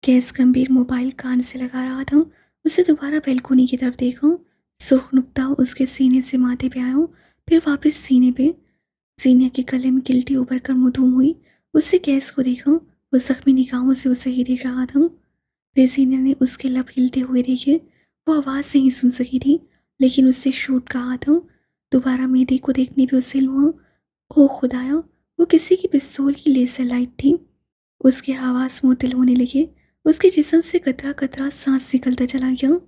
गैस गंभीर मोबाइल कान से लगा रहा था। उसे दोबारा बैल्कोनी की तरफ देखा। सुर्ख नुक्ता उसके सीने से माथे पे आया, फिर वापस सीने पे। जीनिया के गले में गिल्टी उभर कर मुधूम हुई। उससे गैस को देखा। वो जख्मी निगाहों से उसे ही देख रहा था। फिर जीनिया ने उसके लब हिलते हुए देखे। वो आवाज़ नहीं सुन सकी थी, लेकिन उससे शूट कहा था। दोबारा मेहदी को देखने पे उसे हुआ। ओ खुदाया, वो किसी की पिस्तौल की लेजर लाइट थी। उसके हवास मुअत्तल होने लगे। उसके जिस्म से कतरा कतरा सांस निकलता चला गया।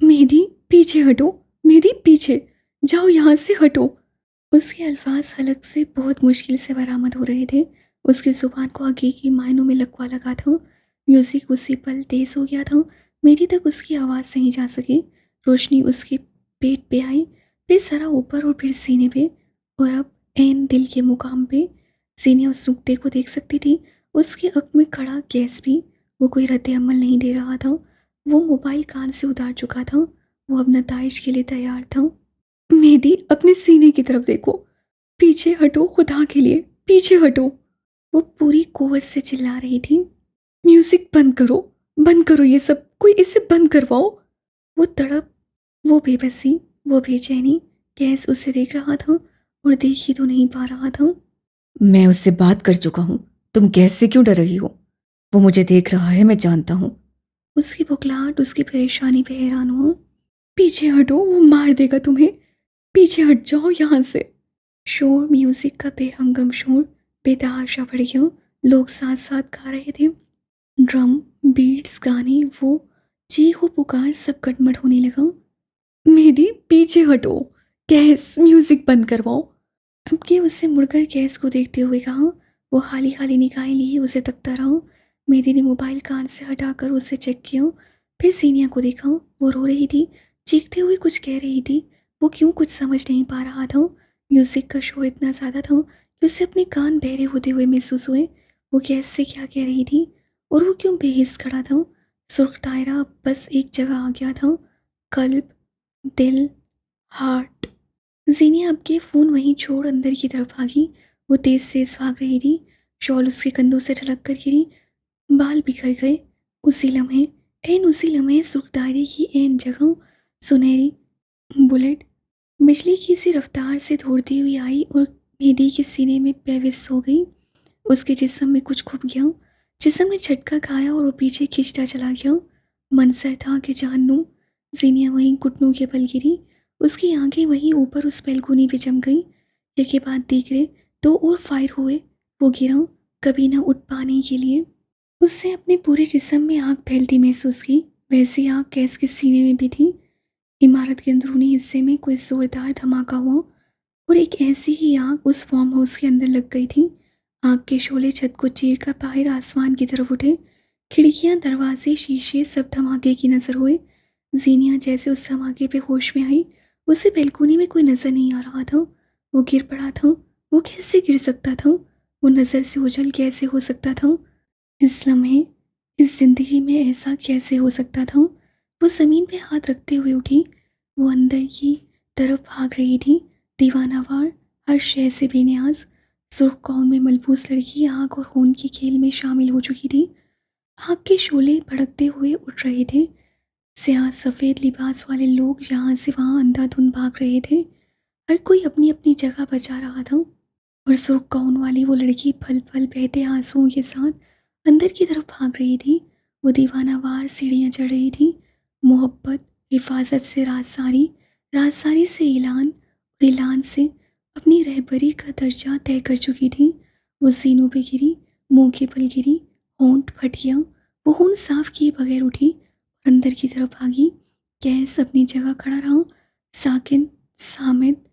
मेहदी पीछे हटो, मेहदी पीछे जाओ, यहाँ से हटो। उसके अल्फाज हलक से बहुत मुश्किल से बरामद हो रहे थे। उसकी जुबान को हकीकी मायनों में लकवा लगा था। म्यूजिक उसी पल तेज हो गया था। मेरी तक उसकी आवाज़ नहीं जा सकी। रोशनी उसके पेट पे आई, फिर सरा ऊपर और फिर सीने पे, और अब ऐन दिल के मुकाम पे। सीने उस नुक्ते को देख सकती थी। उसके अक में खड़ा गैस भी। वो कोई रद्द अमल नहीं दे रहा था। वो मोबाइल कान से उतार चुका था। वो अब नताइज के लिए तैयार था। मेहदी अपने सीने की तरफ देखो, पीछे हटो, खुदा के लिए पीछे हटो। वो पूरी कुव्वत से चिल्ला रही थी। म्यूजिक बंद करो, बंद करो ये सब, कोई इसे बंद करवाओ। वो तड़प, वो बेबसी, वो बेचैनी। गैस उसे देख रहा था और देख ही तो नहीं पा रहा था। मैं उससे बात कर चुका हूँ। तुम गैस से क्यों डर रही हो? वो मुझे देख रहा है, मैं जानता हूँ। उसकी बुखलाहट, उसकी परेशानी पे हैरान हुआ। पीछे हटो, वो मार देगा तुम्हें, पीछे हट जाओ यहाँ से। शोर, म्यूजिक का बेहंगम शोर बेतहाशा बढ़ गया। लोग साथ साथ गा रहे थे। ड्रम, बीट्स, गाने, वो चीख, वो पुकार सब कटमट होने लगा। मेहदी पीछे हटो, गैस म्यूजिक बंद करवाओ। अब के उससे मुड़कर गैस को देखते हुए कहा। वो हाली हाली निगाहें लिए उसे तकता रहा। मेहदी ने मोबाइल कान से हटाकर उसे चेक किया, फिर सीनिया को देखा। वो रो रही थी, चीखते हुए कुछ कह रही थी। वो क्यों कुछ समझ नहीं पा रहा था। म्यूजिक का शोर इतना ज़्यादा था कि उसे अपने कान बहरे होते हुए महसूस हुए। वो गैस से क्या कह रही थी और वो क्यों बेहिस खड़ा था। सुर्ख दायरा अब बस एक जगह आ गया था, कल्ब, दिल, हार्ट। जीनिया अब के फ़ोन वहीं छोड़ अंदर की तरफ भागी। वो तेज तेज भाग रही थी। शॉल उसके कंधों से छलक कर गिरी। बाल बिखर गए। उसी लम्हे एन उसी लम्हे सुखदारी की एन जगह सुनहरी बुलेट बिजली की सी रफ्तार से दौड़ती हुई आई और मेहदी के सीने में पेविस हो गई। उसके जिस्म में कुछ घुप गया। जिस्म ने झटका खाया और वो पीछे खिंचता चला गया। मनसर था कि जहन्नुम। जीनिया वहीं घुटनों के बल गिरी। उसकी आंखें वहीं ऊपर उस बैल्कोनी पे जम गई। यके बाद दीगरे दो और फायर हुए। वो गिरा, कभी ना उठ पाने के लिए। उससे अपने पूरे जिस्म में आग फैलती महसूस की। वैसी आग गैस के सीने में भी थी। इमारत के अंदरूनी हिस्से में कोई जोरदार धमाका हुआ और एक ऐसी ही आग उस फार्म हाउस के अंदर लग गई थी। आग के शोले छत को चीर कर बाहर आसमान की तरफ उठे। खिड़कियां, दरवाजे, शीशे सब धमाके की नजर हुए। जीनिया जैसे उस धमाके पे होश में आई। उसे बैल्कोनी में कोई नजर नहीं आ रहा था। वो गिर पड़ा था। वो कैसे गिर सकता था? वो नजर से ओझल कैसे हो सकता था? इस लम्हे, इस जिंदगी में ऐसा कैसे हो सकता था? वो जमीन पे हाथ रखते हुए उठी। वो अंदर की तरफ भाग रही थी, दीवानावार, हर शय से बेनियाज। सुर्ख गाउन में मलबूस लड़की आग और खून के खेल में शामिल हो चुकी थी। आग के शोले भड़कते हुए उठ रहे थे। स्याह सफ़ेद लिबास वाले लोग यहाँ से वहाँ अंधाधुंध भाग रहे थे। हर कोई अपनी अपनी जगह बचा रहा था। और सुर्ख गाउन वाली वो लड़की पल पल बहते आंसुओं के साथ अंदर की तरफ भाग रही थी। वो दीवानावार सीढ़ियाँ चढ़ रही थी। मोहब्बत, हिफाजत से राजसारी, राजसारी से ऐलान और ऐलान से अपनी रहबरी का दर्जा तय कर चुकी थी। वो सीनों पे गिरी, मुंह के बल गिरी, होंठ फट गया। वो खून साफ किए बगैर उठी और अंदर की तरफ भागी। गैस अपनी जगह खड़ा रहा, साकिन, सामित।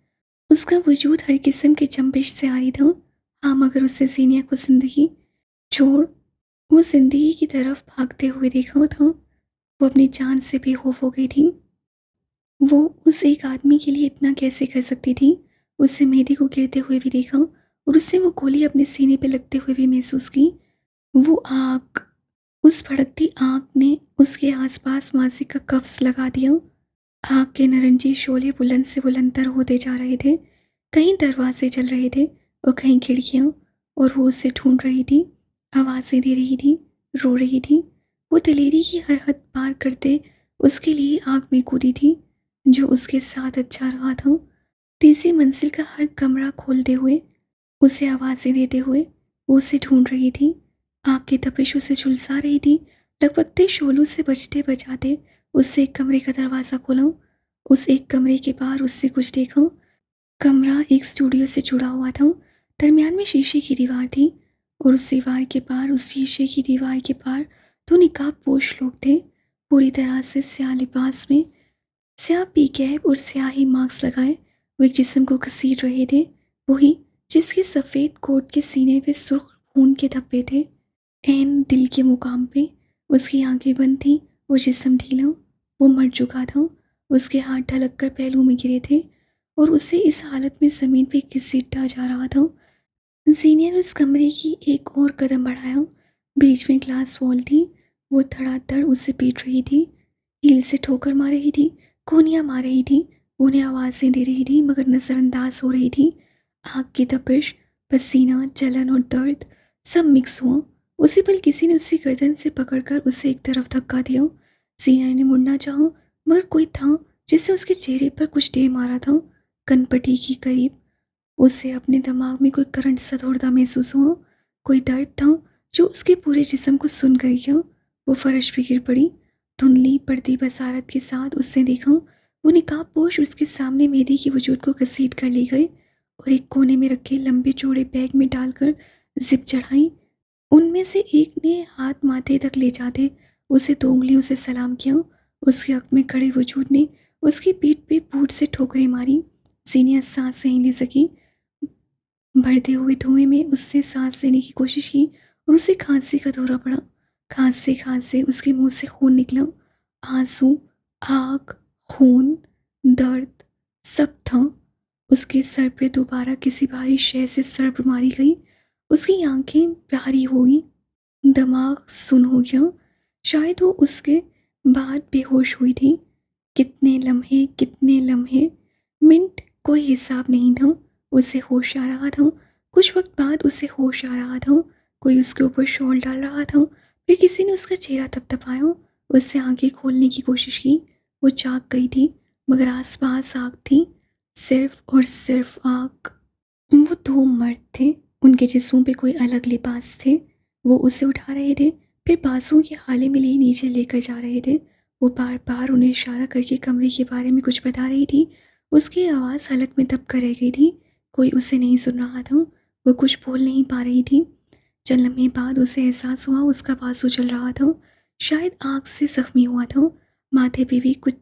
उसका वजूद हर किस्म की जंबिश से आ रही था। हाँ, मगर उससे सीनिया को जिंदगी छोड़ वो जिंदगी की तरफ भागते हुए देखा था। वो अपनी जान से बेखौफ हो गई थी। वो उस एक आदमी के लिए इतना कैसे कर सकती थी? उससे मेहदी को गिरते हुए भी देखा और उससे वो गोली अपने सीने पे लगते हुए भी महसूस की। वो आग, उस भड़कती आग ने उसके आसपास माजी का कफ्स लगा दिया। आग के नारंगी शोले बुलंद से बुलंदतर होते जा रहे थे। कहीं दरवाजे चल रहे थे और कहीं खिड़कियां। और वो उसे ढूंढ रही थी, आवाज़ें दे रही थी, रो रही थी। वो दिलेरी की हर हद पार करते उसके लिए आग में कूदी थी, जो उसके साथ अच्छा रहा था। तीसरी मंजिल का हर कमरा खोलते हुए, उसे आवाज़ें देते हुए वो उसे ढूंढ रही थी। आग की तपिश उसे झुलसा रही थी। लपकते शोलों से बचते बचाते उससे एक कमरे का दरवाज़ा खोला। उस एक कमरे के बाहर उससे कुछ देखा। कमरा एक स्टूडियो से जुड़ा हुआ था। दरमियान में शीशे की दीवार थी और उस दीवार के पार, उस शीशे की दीवार के पार दो निकाब पोश लोग थे, पूरी तरह से स्याह लिबास में, स्याह पी कैप और स्याही मास्क लगाए। वो एक जिस्म को घसीट रहे थे, वही जिसके सफ़ेद कोट के सीने पे सुर्ख खून के धब्बे थे। एन दिल के मुकाम पे उसकी आंखें बंद थीं, वो जिस्म ढीला, वो मर चुका था। उसके हाथ ढलक कर पहलू में गिरे थे और उसे इस हालत में ज़मीन पे घसीटा जा रहा था। जीनिया ने उस कमरे की एक और कदम बढ़ाया। बीच में ग्लास वॉल थी। वो धड़ाधड़ उसे पीट रही थी, हील से ठोकर मार रही थी, कोनियाँ मार रही थी, उन्हें आवाज़ें दे रही थी मगर नज़रअंदाज हो रही थी। आग की तपिश, पसीना, जलन और दर्द सब मिक्स हुआ। उसी पल किसी ने उसे गर्दन से पकड़कर उसे एक तरफ धक्का दिया। जीनिया ने मुड़ना चाहा मगर कोई था जिससे उसके चेहरे पर कुछ दे मारा था, कनपटी के करीब। उसे अपने दिमाग में कोई करंट सा दौड़ता महसूस हुआ। कोई दर्द था जो उसके पूरे जिस्म को सुन कर गया। वो फर्श पे गिर पड़ी। धुंधली पड़ती बसारत के साथ उसने देखा वो निकाब पोश उसके सामने मेहदी की वजूद को घसीट कर ले गए और एक कोने में रखे लंबे चौड़े बैग में डालकर जिप चढ़ाई। उनमें से एक ने हाथ माथे तक ले जाते उसे 2 उंगलियों से सलाम किया। उसके हक में खड़े वजूद ने उसकी पीठ पे बूट से ठोकरें मारी। जीनिया सांस नहीं ले सकी। बढ़ते हुए धुएं में उसने सांस लेने की कोशिश की और उसे खांसी का दौरा पड़ा। खांसते खांसते उसके मुंह से खून निकला। आंसू, आग, खून, दर्द सब था। उसके सर पे दोबारा किसी भारी शय से सरब मारी गई। उसकी आंखें प्यारी हो गई, दिमाग सुन हो गया। शायद वो उसके बाद बेहोश हुई थी। कितने लम्हे, मिनट, कोई हिसाब नहीं था। उसे होश आ रहा था। कुछ वक्त बाद उसे होश आ रहा था। कोई उसके ऊपर शॉल डाल रहा था। फिर किसी ने उसका चेहरा थपथपाया। उससे आंखें खोलने की कोशिश की। वो जाग गई थी, मगर आसपास आग थी, सिर्फ और सिर्फ आग। वो दो मर्द थे, उनके जिस्मों पे कोई अलग लिबास थे। वो उसे उठा रहे थे, फिर बाजुओं के हाले में लिए नीचे लेकर जा रहे थे। वो बार बार उन्हें इशारा करके कमरे के बारे में कुछ बता रही थी। उसकी आवाज़ हलक में दब कर रह गई थी। कोई उसे नहीं सुन रहा था। वो कुछ बोल नहीं पा रही थी। चंद लम्हे बाद उसे एहसास हुआ उसका बाजू जल रहा था, शायद आग से जख्मी हुआ था। माथे पे भी कुछ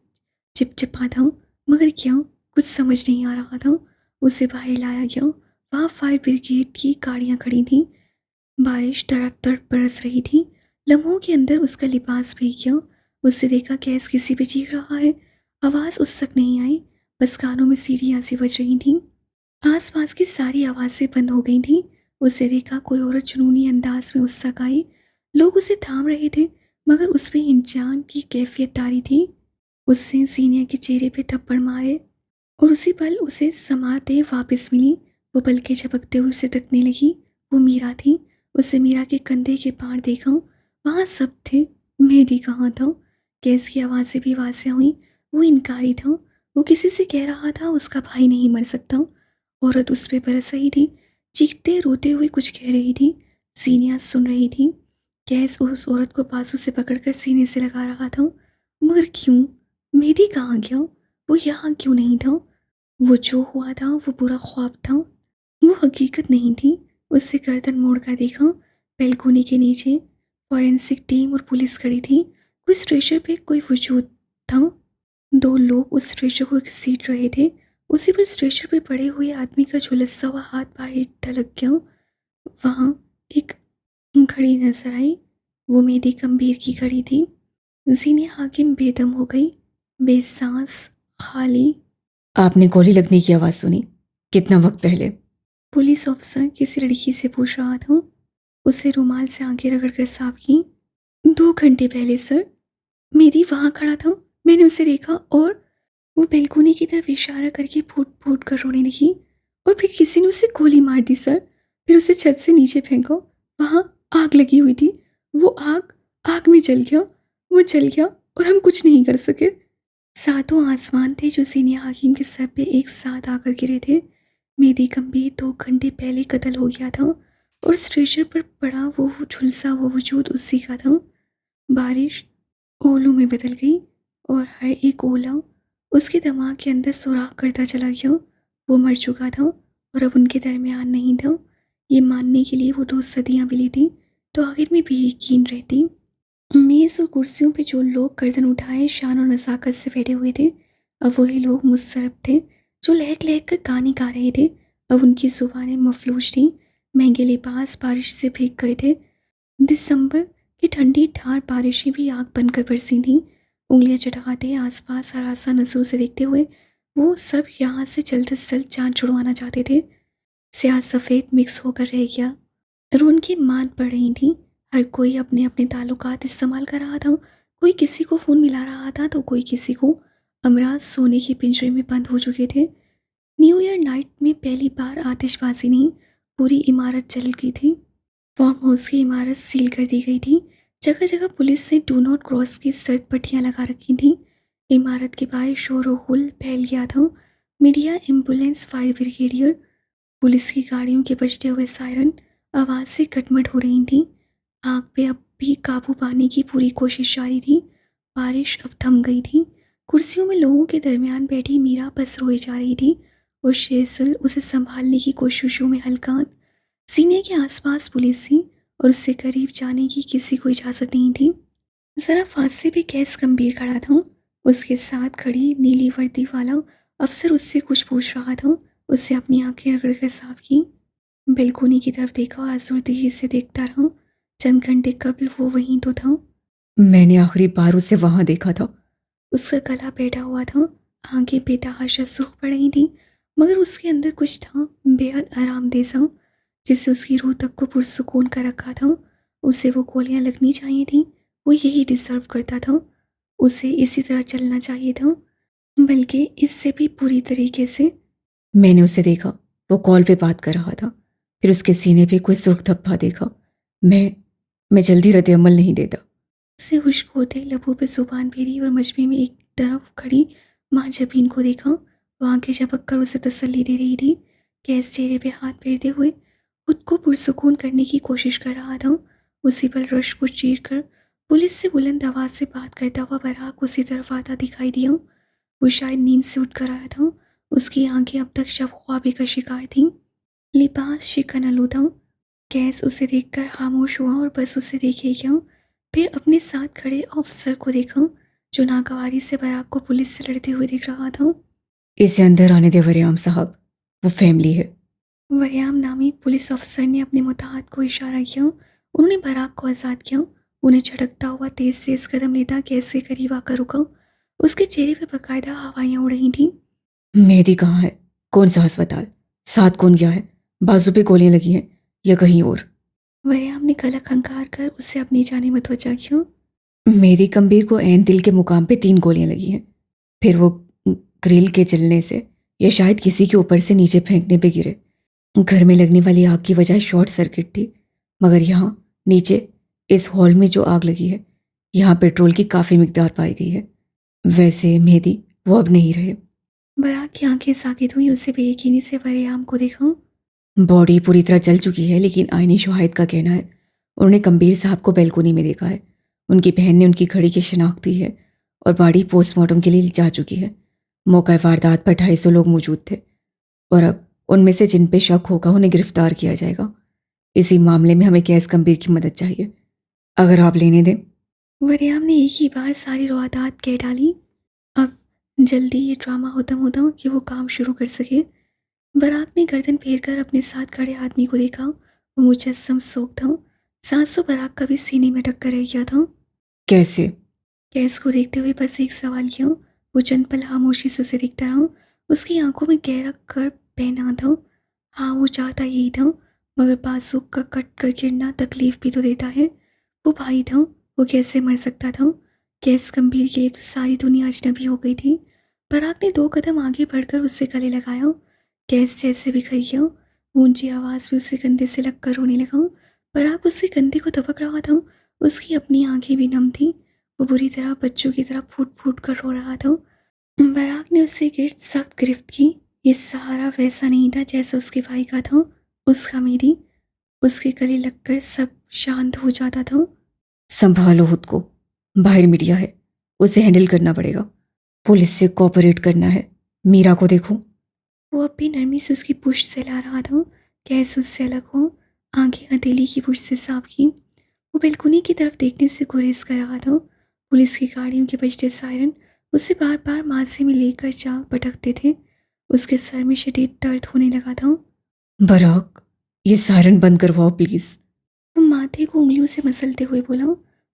चिपचिपा था, मगर क्या, कुछ समझ नहीं आ रहा था। उसे बाहर लाया गया। वहाँ फायर ब्रिगेड की गाड़ियाँ खड़ी थीं। बारिश तड़क बरस रही थी। लम्हों के अंदर उसका लिबास भीग गया। उससे देखा गैस किसी पे चीख रहा है। आवाज़ उस तक नहीं आई, बस कानों में सीढ़ियाँ सी बज रही थीं। आसपास की सारी आवाज़ें बंद हो गई थीं। उसे देखा कोई औरत जुनूनी अंदाज में उस तक आई। लोग उसे थाम रहे थे, मगर उस पे इंसान की कैफियत तारी थी। उससे सीनिया के चेहरे पे थप्पड़ मारे और उसी पल उसे समाते वापस मिली। वो पलके झपकते हुए उसे तकने लगी। वो मीरा थी। उसे मीरा के कंधे के पार देखा। वहाँ सब थे। मेहदी कहाँ था? गैस की आवाज़ें भी वाज़ेह हुई। वो इनकारी था। वो किसी से कह रहा था उसका भाई नहीं मर सकता। औरत उस पे बरस रही थी, चीखते रोते हुए कुछ कह रही थी। सीनिया सुन रही थी। गैस उस औरत को बाजू से पकड़कर सीने से लगा रहा था। मगर क्यों? मेहदी कहाँ गया? वो यहाँ क्यों नहीं था? वो जो हुआ था वो पूरा ख्वाब था, वो हकीकत नहीं थी। उससे गर्दन मोड़कर देखा। बैल्कोनी के नीचे फॉरेंसिक टीम और पुलिस खड़ी थी। कोई स्ट्रेचर पे कोई वजूद था। दो लोग उस स्ट्रेचर को घसीट रहे थे। उसी पर स्ट्रेचर पे पड़े हुए आदमी का झुलसा हुआ हाथ बाहर ढलक गया। वहाँ एक घड़ी नजर आई। वो मेरी गंभीर की घड़ी थी। जीने हाकिम बेदम हो गई, बेसांस, खाली। आपने गोली लगने की आवाज़ सुनी? कितना वक्त पहले? पुलिस ऑफिसर किसी लड़की से पूछ रहा था। उसे रुमाल से आंखें रगड़कर साफ की। 2 घंटे पहले सर। मेरी वहाँ खड़ा था, मैंने उसे देखा और वो बैल्कोनी की तरफ इशारा करके फूट फूट कर रोने लगी। और फिर किसी ने उसे गोली मार दी सर। फिर उसे छत से नीचे फेंका। वहाँ आग लगी हुई थी। वो आग आग में जल गया। वो जल गया और हम कुछ नहीं कर सके। सातों आसमान थे जो सीनिया हाकिम के सर पे एक साथ आकर गिरे थे। मेरी गंभीर 2 घंटे पहले कत्ल हो गया था और स्ट्रेचर पर पड़ा वो झुलसा वो वजूद उसी का था। बारिश ओलों में बदल गई और हर एक ओला उसके दिमाग के अंदर सुराख करता चला गया। वो मर चुका था और अब उनके दरमियान नहीं था। ये मानने के लिए वो 2 सदियां मिली थी तो आखिर में भी यकीन रहती। मेज़ और कुर्सियों पे जो लोग गर्दन उठाए शान और नज़ाकत से बैठे हुए थे, अब वही लोग मुस्तरब थे जो लहक लहक कर गाने गा रहे थे। अब उनकी ज़ुबानें मफलूज थीं। महंगे लिबास बारिश से भीग गए थे। दिसंबर की ठंडी ठार बारिशें भी आग बनकर बरसी थीं। उंगलियां चटकाते आसपास हरासा नजरों से देखते हुए वो सब यहाँ से जल्द से जल्द जान छुड़वाना चाहते थे। स्याह सफ़ेद मिक्स होकर रह गया और उनकी मान पड़ रही थी। हर कोई अपने अपने ताल्लुकात इस्तेमाल कर रहा था। कोई किसी को फ़ोन मिला रहा था तो कोई किसी को। अमराज सोने के पिंजरे में बंद हो चुके थे। न्यू ईयर नाइट में पहली बार आतिशबाजी नहीं, पूरी इमारत जल गई थी। फार्म हाउस की इमारत सील कर दी गई थी। जगह जगह पुलिस ने डू नॉट क्रॉस की सर्द पट्टियाँ लगा रखी थीं। इमारत के बाहर शोर और हुल फैल गया था। Media, ambulance, fire brigadier, police की गाड़ियों के बजते हुए सायरन आवाज़ से कटमट हो रही थी। आग पे अब भी काबू पाने की पूरी कोशिश जारी थी। बारिश अब थम गई थी। कुर्सियों में लोगों के दरमियान बैठी मीरा बस रोई जा रही थी और शेसल उसे संभालने की कोशिशों में हलकान। सीने के आसपास पुलिस थी और उससे करीब जाने की किसी को इजाज़त नहीं थी। ज़रा पास से भी कैस गंभीर खड़ा था। उसके साथ खड़ी नीली वर्दी वाला अफसर उससे कुछ पूछ रहा था। उससे अपनी आंखें रगड़कर साफ की, बेलकोनी की तरफ देखा और आज़ुर्दगी से देखता रहा। चंद घंटे कबल वो वहीं तो था। मैंने आखिरी बार उसे वहाँ देखा था। उसका गला बैठा हुआ था, आंखें बेतहाशा सुर्ख पड़ रही थीं, मगर उसके अंदर कुछ था बेहद आरामदेह सा, जिससे उसकी रूह तक को पुरसुकून कर रखा था। उसे वो गोलियां लगनी चाहिए थीं। वो यही डिजर्व करता था। उसे इसी तरह चलना चाहिए था, बल्कि इससे भी पूरी तरीके से। मैंने उसे देखा, वो कॉल पे बात कर रहा था। फिर उसके सीने पे कोई सुर्ख धब्बा देखा। मैं मैं जल्दी रद्द अमल नहीं देता। उससे हुश्क होते लबों पे जुबान फेरी और मजमे में एक तरफ खड़ी माँ जबीन को देखा। वो आंखें झपक कर उसे तसल्ली दे रही थी। गैस चेहरे पे हाथ फेरते हुए खुद को पुरसुकून करने की कोशिश कर रहा था। उसी पल रश को चीर कर पुलिस से बुलंद आवाज से बात करता हुआ बराक उसी तरफ आता दिखाई दिया। वो शायद नींद से उठकर आया था। उसकी आंखें अब तक शब ख्वाबी का शिकार थीं। लिबास शिकन आलूदा। गैस उसे देखकर खामोश हुआ और बस उसे देखे गया। फिर अपने साथ खड़े ऑफिसर को देखा, जो नागवारी से बराक को पुलिस से लड़ते हुए दिख रहा था। इसे अंदर आने दे वरियाम साहब, वो फैमिली है। वरियाम नामी पुलिस अफसर ने अपने मुताहत को इशारा किया। उन्होंने बराक को आज़ाद किया। उन्हें झटकता हुआ तेज तेज कदम लेता गैस के करीब आकर रुका। उसके चेहरे पे बकायदा हवाइयाँ उड़ रही थीं। मेहदी कहाँ है? कौन सा अस्पताल? साथ कौन गया है? बाजू पे गोलियां लगी हैं या कहीं और? वरियाम ने गलक हंकार कर उसे अपनी जाने मुतवज्जा किया। मेरी गंभीर को ऐन दिल के मुकाम पे 3 गोलियां लगी हैं। फिर वो ग्रिल के जलने से या शायद किसी के ऊपर से नीचे फेंकने पे गिरे। घर में लगने वाली आग की वजह शॉर्ट सर्किट थी, मगर यहाँ नीचे इस हॉल में जो आग लगी है, यहाँ पेट्रोल की काफ़ी मिकदार पाई गई है। वैसे मेहदी वो अब नहीं रहे। बराक की आंखें साकित हुई। उसे बेयकीनी से वरियाम को देखा। बॉडी पूरी तरह जल चुकी है, लेकिन आईनी शवाहिद का कहना है उन्होंने कम्बीर साहब को बैल्कोनी में देखा है। उनकी बहन ने उनकी घड़ी की शिनाख्त की है और बॉडी पोस्टमार्टम के लिए जा चुकी है। मौका वारदात पर 250 लोग मौजूद थे और अब उनमें से जिन पे शक होगा उन्हें गिरफ्तार किया जाएगा। इसी मामले में हमें कैस कम्बीर की मदद चाहिए, अगर आप लेने दें। वरियाम ने एक ही बार सारी रवादात कह डाली। अब जल्दी ये ड्रामा खत्म होता कि वो काम शुरू कर सके। बराक ने गर्दन फेर कर अपने साथ खड़े आदमी को देखा। वो मुजस्सम सोख था। सांसों बराक का भी सीने में अटक कर रह गया था। कैसे? गैस को देखते हुए बस एक सवाल किया। वो चंद पल खामोशी से उसे देखता रहा। उसकी आंखों में गहरा कर बहना था। हाँ, वो चाहता यही था, मगर बाजुक का कट कर गिरना तकलीफ भी तो देता है। वो भाई था, वो कैसे मर सकता था? गैस गंभीर के लिए तो सारी दुनिया अजनबी हो गई थी। पराग ने 2 कदम आगे बढ़कर उससे गले लगाया। गैस जैसे बिखर गया। ऊंची आवाज में उसके कंधे से लगकर रोने लगा। पराग उसके कंधे को दबक रहा था। उसकी अपनी आंखें भी नम थीं। वो बुरी तरह बच्चों की तरह फूट फूट कर रो रहा था। बराग ने उससे गिर्द सख्त गिरफ्त की। ये सहारा वैसा नहीं था जैसा उसके भाई का था। उसका मेरी उसके गले लगकर सब शांत हो जाता था। संभालो खुद को, बाहर मीडिया है, उसे हैंडल करना पड़ेगा। पुलिस से कोऑपरेट करना है। मीरा को देखो। वो अब भी नरमी से उसकी पुश्त से ला रहा था। कैसे उससे अलग हो। आंखें हथेली की पुश्त से साफ की। वो बेलकुनी की तरफ देखने से गुरेज कर रहा था। पुलिस की गाड़ियों के बजते सायरन उसे बार बार माथे में लेकर जा पटकते थे। उसके सर में शदीद दर्द होने लगा था। बराक, ये सायरन बंद करवाओ प्लीज। वो माथे को उंगलियों से मसलते हुए बोला।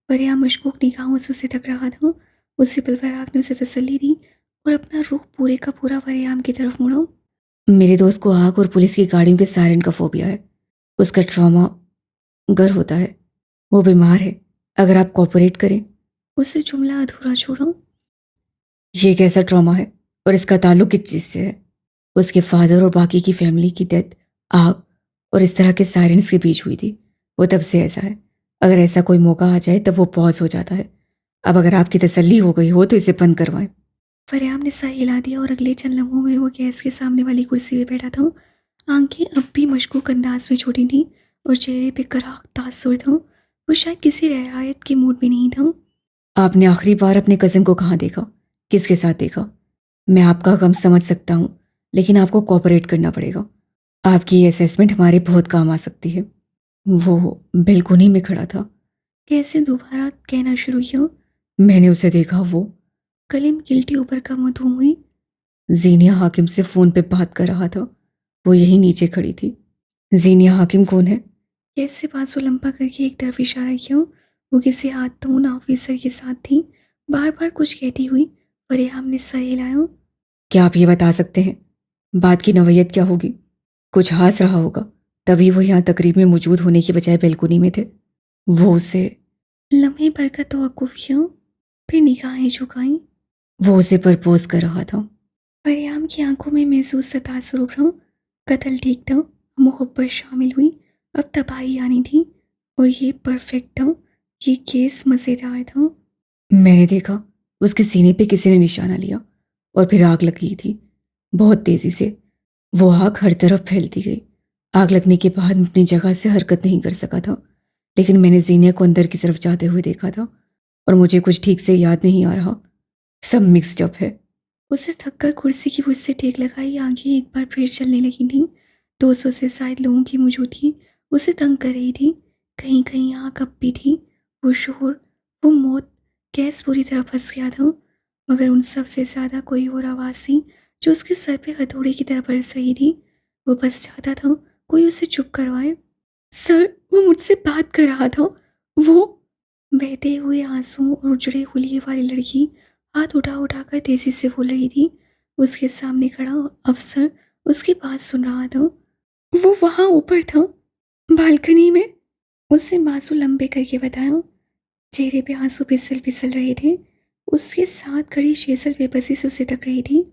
वरिया मशकूक निगाहों से उसे तक रहा था। उसी पल बराक ने उसे तसल्ली दी और अपना रुख पूरे का पूरा वरियाम की तरफ मुड़ा। मेरे दोस्त को आग और पुलिस की गाड़ियों के सायरन का फोबिया है। उसका ट्रॉमा गर होता है। वो बीमार है। अगर आप कोऑपरेट करें। उससे जुमला अधूरा छोड़ा। ये कैसा ट्रॉमा है और इसका ताल्लुक किस चीज़ से है? उसके फादर और बाकी की फैमिली की डेथ आग और इस तरह के सायरन्स के बीच हुई थी। वो तब से ऐसा है। अगर ऐसा कोई मौका आ जाए तब वो पॉज हो जाता है। अब अगर आपकी तसल्ली हो गई हो तो इसे बंद करवाएं। फरियाम ने सर हिला दिया और अगले चंद लम्हों में वो गैस के सामने वाली कुर्सी पे बैठा था। आंखें अब भी मशकूक अंदाज में छोटी थीं और चेहरे पे कराह तासुर था। वो शायद किसी रियायत के मूड में नहीं था। आपने आखिरी बार अपने कज़न को कहाँ देखा? किसके साथ देखा? मैं आपका गम समझ सकता हूँ, लेकिन आपको कोऑपरेट करना पड़ेगा। आपकी ये असेसमेंट हमारे बहुत काम आ सकती है। वो बेलकुनी में खड़ा था। कैसे दोबारा कहना शुरू किया। मैंने उसे देखा। वो कलीम गिल्टी ऊपर का मुंह धूम हुई। जीनिया हाकिम से फ़ोन पे बात कर रहा था। वो यहीं नीचे खड़ी थी। जीनिया हाकिम कौन है? कैसे बाजू लंबा करके एक तरफ इशारा किया। वो किसी हाथून ऑफिसर के साथ थी। बार बार कुछ कहती हुई। फरियाम ने सर हिलाया। क्या आप ये बता सकते हैं बात की नौयत क्या होगी? कुछ हास रहा होगा, तभी वो यहाँ तकरीब में मौजूद होने की बजाय बेलकुनी में थे। वो उसे लम्हे भर का तवक्कुफ किया, फिर निगाहें झुकाईं। वो उसे प्रपोज कर रहा था। फरियाम की आंखों में महसूस तासुर उभरा। कत्ल ठीक था, मोहब्बत शामिल हुई। अब तबाही आनी थी और ये परफेक्ट था। ये केस मज़ेदार था। मैंने देखा उसके सीने पे किसी ने निशाना लिया और फिर आग लगी थी, बहुत तेजी से। वो आग हर तरफ फैलती गई। आग लगने के बाद मैं अपनी जगह से हरकत नहीं कर सका था, लेकिन मैंने जीनिया को अंदर की तरफ जाते हुए देखा था और मुझे कुछ ठीक से याद नहीं आ रहा। सब मिक्स्ड अप है। उसे थककर कुर्सी की मुझ से टेक लगाई, आंखें एक बार फिर चलने लगी थीं। 200 से शायद लोगों की मौजूदगी उसे तंग कर रही थी। कहीं कहीं आग अब भी थी। वो शोर, वो मौत, गैस पूरी तरह फंस गया था। मगर उन सब से ज़्यादा कोई और आवाज़ थी जो उसके सर पे हथौड़े की तरह बरस रही थी। वो बस चाहता था कोई उसे चुप करवाए। सर, वो मुझसे बात कर रहा था। वो बहते हुए आंसुओं और उजड़े हुलिये वाली लड़की हाथ उठा उठाकर तेजी से बोल रही थी। उसके सामने खड़ा अफसर उसकी बात सुन रहा था। वो वहां ऊपर था, बालकनी में। उससे बाजू लंबे करके बताया। चेहरे पे आंसू फिसल फिसल रहे थे। उसके साथ खड़ी शेजल बेबसी से उसे तक रही थी।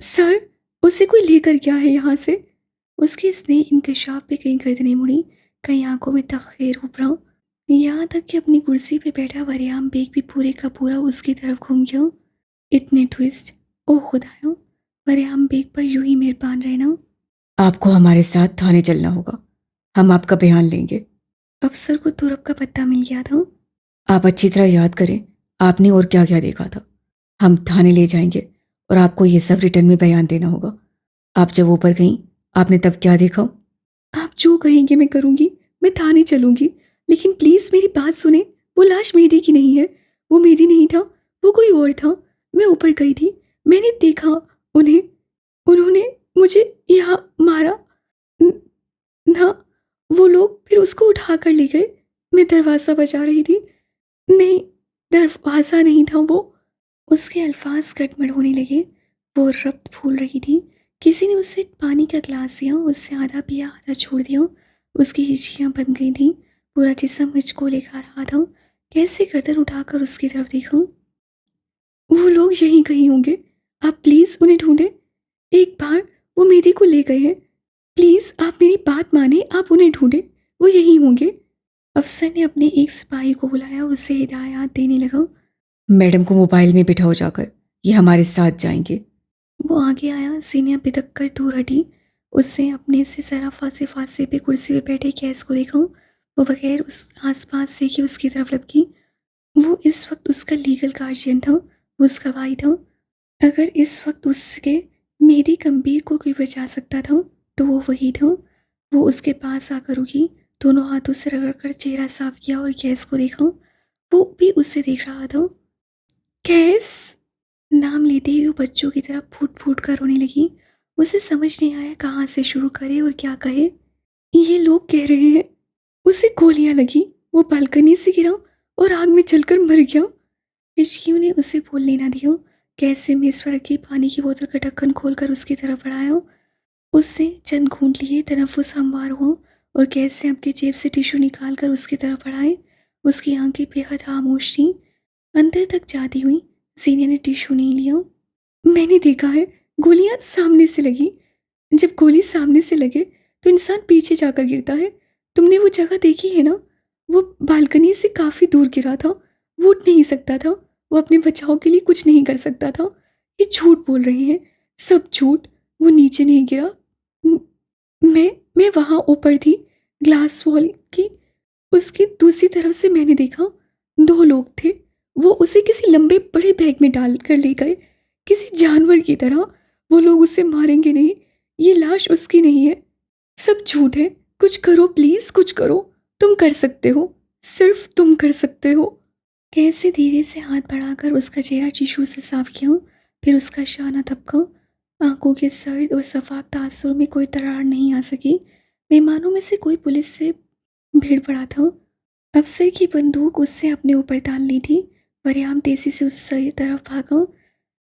सर, उसे कोई लेकर गया है यहाँ से। उसके स्नेह इंकशाफ पे कहीं गर्दनें मुड़ी, कहीं आंखों में तखीर उभरा। यहाँ तक कि अपनी कुर्सी पे बैठा वरियाम बेग भी पूरे का पूरा उसकी तरफ घूम गया। इतने ट्विस्ट, ओ खुदाया, वरियाम बेग पर यूं ही मेहरबान रहना। आपको हमारे साथ थाने चलना होगा। हम आपका बयान लेंगे। अफसर को तुरप का पत्ता मिल गया था। आप अच्छी तरह याद करें, आपने और क्या क्या देखा था। हम थाने ले जाएंगे और आपको ये सब रिटर्न में बयान देना होगा। आप जब ऊपर गई, आपने तब क्या देखा? आप जो कहेंगे मैं करूंगी। मैं थाने चलूंगी, लेकिन प्लीज मेरी बात सुने। वो लाश मेहदी की नहीं है। वो मेहदी नहीं था, वो कोई और था। मैं ऊपर गई थी, मैंने देखा उन्हें। उन्होंने मुझे यहाँ मारा न- ना। वो लोग फिर उसको उठा कर ले गए। मैं दरवाज़ा बजा रही थी। नहीं, दरवाज़ा नहीं था वो। उसके अल्फाज कटमट होने लगे। वो रक्त फूल रही थी। किसी ने उससे पानी का ग्लास दिया, उससे आधा पिया आधा छोड़ दिया। उसकी हिचकियाँ बंद गई थी। पूरा जिस्म मुझको लेखा रहा था। कैसे गर्दन उठाकर उसकी तरफ देखूं। वो लोग यहीं कहीं होंगे। आप प्लीज़ उन्हें ढूंढें। एक बार वो मेरी को ले गए हैं। प्लीज़ आप मेरी बात माने, आप उन्हें ढूंढें। वो यहीं होंगे। अफसर ने अपने एक सिपाही को बुलाया और उसे हिदायत देने लगा। मैडम को मोबाइल में बिठाओ जाकर, ये हमारे साथ जाएंगे। वो आगे आया, सीनिया बिदक कर दूर हटी। उससे अपने से जरा फासे फासे पे कुर्सी पे बैठे गैस को देखा। वो बगैर उस आसपास से कि उसकी तरफ लपकी। वो इस वक्त उसका लीगल गार्जियन था, वो उसका भाई था। अगर इस वक्त उसके मेरी गंभीर को कोई बचा सकता था तो वो वही था। वो उसके पास आकर रुकी, दोनों हाथों से रगड़कर चेहरा साफ किया और गैस को देखा। वो भी उससे देख रहा था। गैस, नाम लेते ही वो बच्चों की तरह फूट फूट कर रोने लगी। उसे समझ नहीं आया कहाँ से शुरू करे और क्या कहे। ये लोग कह रहे हैं उसे गोलियां लगी, वो बालकनी से गिरा और आग में जलकर मर गया। हिचकियों ने उसे बोलने ना दिया। कैसे मेज पर रखी पानी की बोतल का ढक्कन खोलकर उसकी तरफ बढ़ाया। उससे चंद घूंट लिए, तनफ्फुस हमवार हुआ और कैसे अपनी जेब से टिश्यू निकाल कर उसकी तरफ बढ़ाए। उसकी आंखें बेहद खामोश थीं, अंदर तक जाती हुई। सीनिया ने टिश्यू नहीं लिया। मैंने देखा है, गोलियां सामने से लगी। जब गोली सामने से लगे तो इंसान पीछे जाकर गिरता है। तुमने वो जगह देखी है ना। वो बालकनी से काफी दूर गिरा था। वो उठ नहीं सकता था। वो अपने बचाव के लिए कुछ नहीं कर सकता था। ये झूठ बोल रहे हैं, सब झूठ। वो नीचे नहीं गिरा। न- मैं वहां ऊपर थी, ग्लास वॉल की उसकी दूसरी तरफ से मैंने देखा। दो लोग थे। वो उसे किसी लंबे बड़े बैग में डाल कर ले गए, किसी जानवर की तरह। वो लोग उसे मारेंगे नहीं। ये लाश उसकी नहीं है। सब झूठ है। कुछ करो प्लीज, कुछ करो। तुम कर सकते हो, सिर्फ तुम कर सकते हो। कैसे धीरे से हाथ बढ़ाकर उसका चेहरा टिश्यू से साफ किया, फिर उसका शाना थपका। आंखों के सर्द और सफाक तासुर में कोई दरार नहीं आ सकी। मेहमानों में से कोई पुलिस से भीड़ पड़ा था। अफसर की बंदूक उससे अपने ऊपर तान ली थी। वरियाम तेजी से उस तरफ भागा।